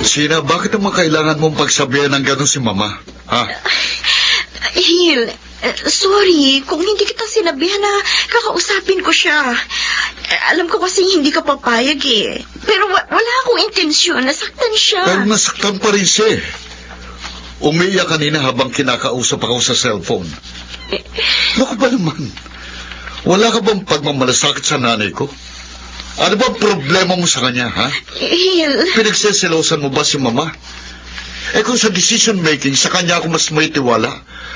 Sina, bakit naman kailangan mong pagsabihan ng gano'n si Mama? Ha? Hil, sorry kung hindi kita sinabihan na kakausapin ko siya. Alam ko kasi hindi ka papayag eh. Pero wala akong intensyon. Nasaktan siya. Pero nasaktan pa rin siya. Umiiyak kanina habang kinakausap ako sa cellphone. Naku ba naman? Wala ka bang pagmamalasakit sa nanay ko? Ano ba ang problema mo sa kanya, ha? Hil. Pinagseselosan mo ba si mama? Kung sa decision making, sa kanya ako mas may tiwala.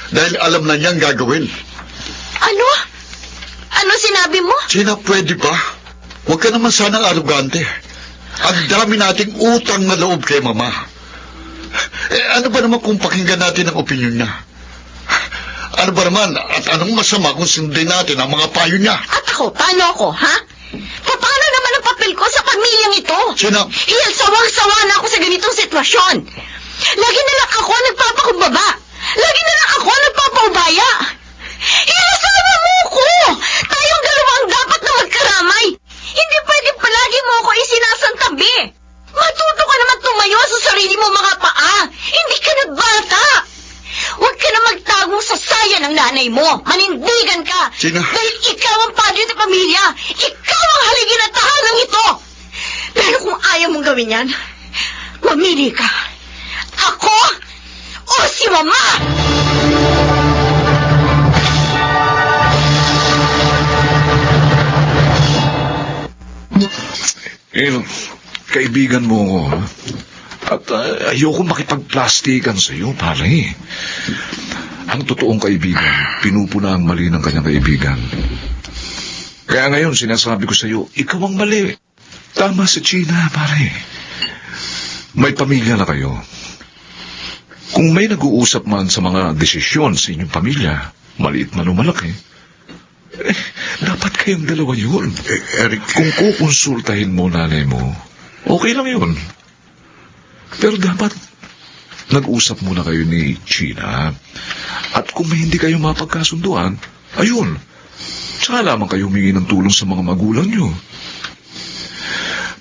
Dahil alam na niyang gagawin. Ano? Ano sinabi mo? Gina, pwede ba? Huwag ka naman sanang arugante. Ang dami nating utang na loob kay mama. Ano ba naman kung pakinggan natin ang opinion niya? Ano ba naman at anong masama kung sundin natin ang mga payo niya? At ako, paano ako, ha? Paano naman ang papel ko sa pamilyang ito? Gina, Hil, sawang-sawa na ako sa ganitong sitwasyon. Lagi na lang ako nagpapakumbaba. Lagi na lang ako nagpapaubaya. Hil, asawa mo ko! Tayong dalawa ang dapat na magkaramay. Hindi pwede palagi mo ako isinasantabi. Matuto ka naman tumayo sa sarili mo mga paa. Hindi ka na bata. Huwag ka na magtagong sa saya ng nanay mo. Manindigan ka. Gina. Dahil ikaw ang padre ng pamilya. Ikaw ang haligi na tahanang ito. Pero kung ayaw mong gawin yan, mamili ka. Ako o si Mama! Kaibigan mo ako, ha? At ayoko makipagplastikan sa iyo, pare. Ang totoong kaibigan, pinupuna ang mali ng kanyang kaibigan. Kaya ngayon, sinasabi ko sa iyo, ikaw ang mali. Tama si Gina, pare. May pamilya na kayo. Kung may nag-uusap man sa mga desisyon sa inyong pamilya, maliit man o malaki, dapat kayong dalawa yun. Eric, kung kukonsultahin mo nanay mo, okay lang yun. Pero dapat nag-usap muna kayo ni Gina. At kung may hindi kayo mapagkasunduan, ayun, tsaka lamang kayo humingi ng tulong sa mga magulang nyo.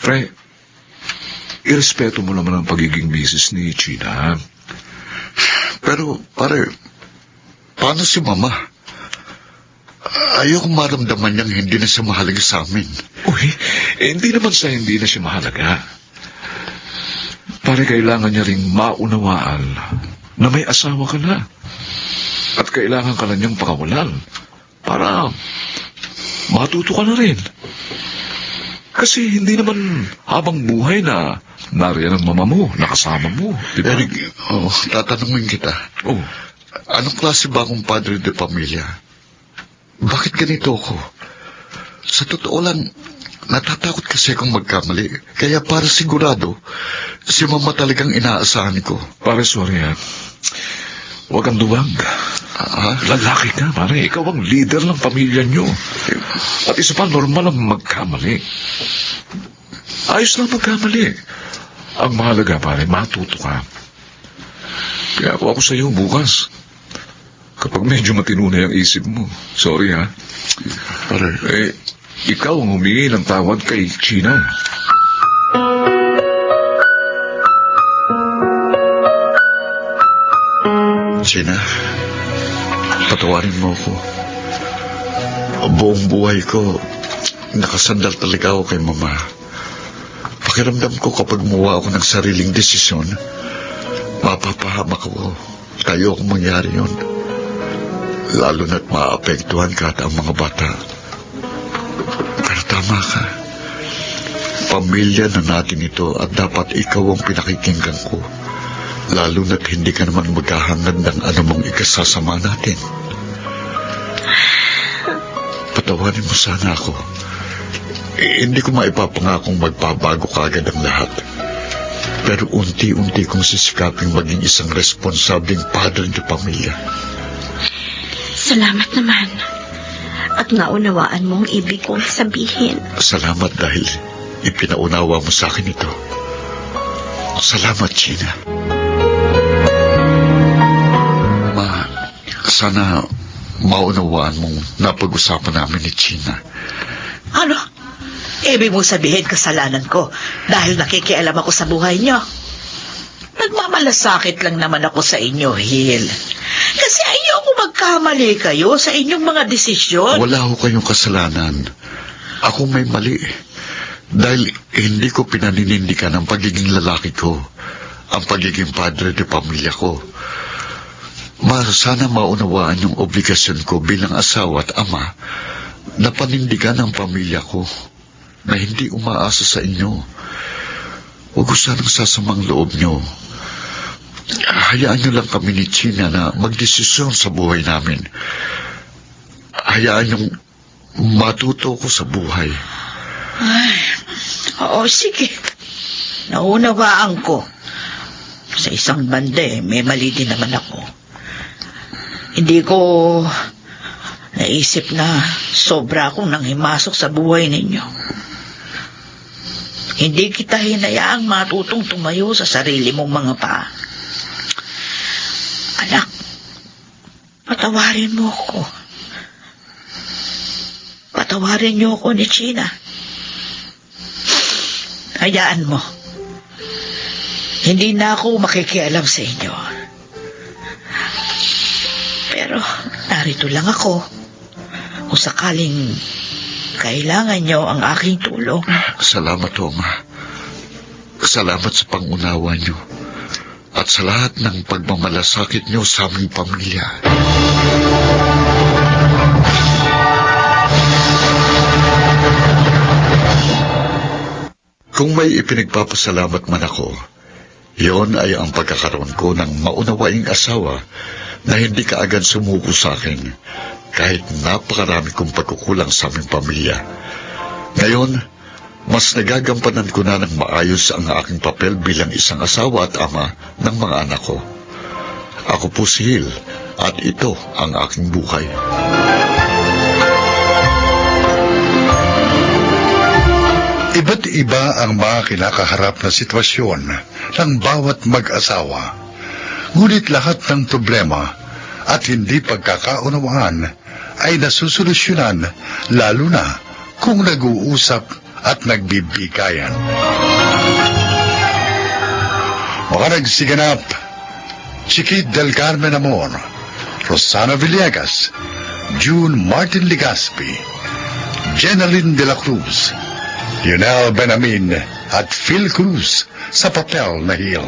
Pre, irespeto mo naman ang pagiging misis ni Gina. pero pare, paano si Mama? Ayoko maramdaman niyang hindi na siya mahalaga sa amin. Uy, hindi naman sa hindi na siya mahalaga. Pare, kailangan niya ring maunawaan na may asawa ka na. At kailangan ka na niyang pakawalan para matuto ka na rin. Kasi hindi naman habang buhay na nariyan ang mama mo, nakasama mo, di ba? Eric, tatanungin kita. Oh. Anong klase ba akong padre de pamilya? Bakit ganito ako? Sa totoo lang, natatakot kasi akong magkamali. Kaya para sigurado, si Mama talagang inaasahan ko. Pare, sorry ha. Huwag kang duwag. Lalaki ka, pare. Ikaw ang leader ng pamilya nyo. At isa pa, normal ang magkamali. Ayos lang magkamali. Ang mahalaga, pare, matuto ka. Kaya ako sa iyo bukas. Kapag medyo matinunay ang isip mo. Sorry ha. Pare, Ikaw ang humingi ng tawad kay Gina. Gina, patawarin mo ako. Buong buhay ko, nakasandal talaga ako kay Mama. Pakiramdam ko kapag muwa ako ng sariling desisyon, mapapahamak ako. Tayo akong mangyari yun. Lalo na't maapektuhan ka at ang mga bata. Pero tama ka. Pamilya na natin ito at dapat ikaw ang pinakikinggan ko. Lalo na't hindi ka naman maghahangad ng anumang ikasasama natin. Patawarin mo sana ako. Hindi ko maipapangakong magbabago kagad ang lahat. Pero unti-unti kong sisikaping maging isang responsabling padre de pamilya. Salamat naman. At naunawaan mo ang ibig kong sabihin. Salamat dahil ipinaunawa mo sa akin ito. Salamat, Gina. Sana maunawaan mong napag-usapan namin ni Gina. Ano? Ibig mo sabihin kasalanan ko dahil nakikialam ako sa buhay niyo? Nagmamalasakit lang naman ako sa inyo, Hil. Kasi magkamali kayo sa inyong mga desisyon. Wala ho kayong kasalanan. Ako may mali. Dahil hindi ko pinaninindigan ang pagiging lalaki ko, ang pagiging padre de pamilya ko. Sana maunawaan yung obligasyon ko bilang asawa at ama na panindigan ang pamilya ko na hindi umaasa sa inyo. Huwag ko sanang sasamang loob nyo. Hayaan nyo lang kami ni China na magdesisyon sa buhay namin. Hayaan yung matuto ko sa buhay. Ay, oo, sige. Naunawaan ko. Sa isang banda, may mali din naman ako. Hindi ko naisip na sobra akong nanghimasok sa buhay ninyo. Hindi kita hinayaang matutong tumayo sa sarili mong mga paa. Anak, patawarin mo ako. Patawarin niyo ako ni China. Hayaan mo. Hindi na ako makikialam sa inyo. Pero narito lang ako kung sakaling kailangan nyo ang aking tulong. Salamat, Oma. Salamat sa pangunawa nyo. At sa lahat ng pagmamalasakit nyo sa aming pamilya. Kung may ipinagpapasalamat man ako, yon ay ang pagkakaroon ko ng maunawaing asawa na hindi kaagad sumuko sa akin kahit napakarami kong pagkukulang sa aming pamilya. Ngayon, mas nagagampanan ko na ng maayos ang aking papel bilang isang asawa at ama ng mga anak ko. Ako po si Hil at ito ang aking buhay. Iba't iba ang mga kinakaharap na sitwasyon ng bawat mag-asawa. Ngunit lahat ng problema at hindi pagkakaunawaan ay nasusolusyonan lalo na kung nag-uusap at nagbibigayan. Mga nagsiganap, Chiquit del Carmen Amor, Rosana Villegas, June Martin Legaspi, Jenaline de la Cruz, Lionel Benamin at Phil Cruz sa papel na Hil.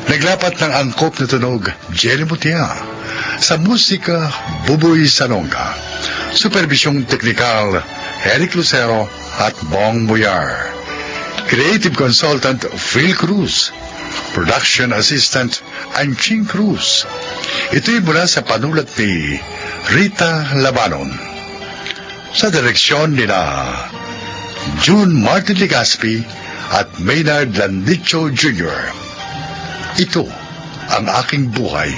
Naglapat ng angkop na tunog, Jerry Mutia. Sa musika, Buboy Salonga. Supervisyong teknikal, Eric Lucero at Bong Boyar. Creative consultant, Phil Cruz. Production assistant, Anching Cruz. Ito'y mula sa panulat ni Rita Labanon. Sa direksyon nila June Martin Legaspi at Maynard Landicho Jr. Ito ang aking buhay.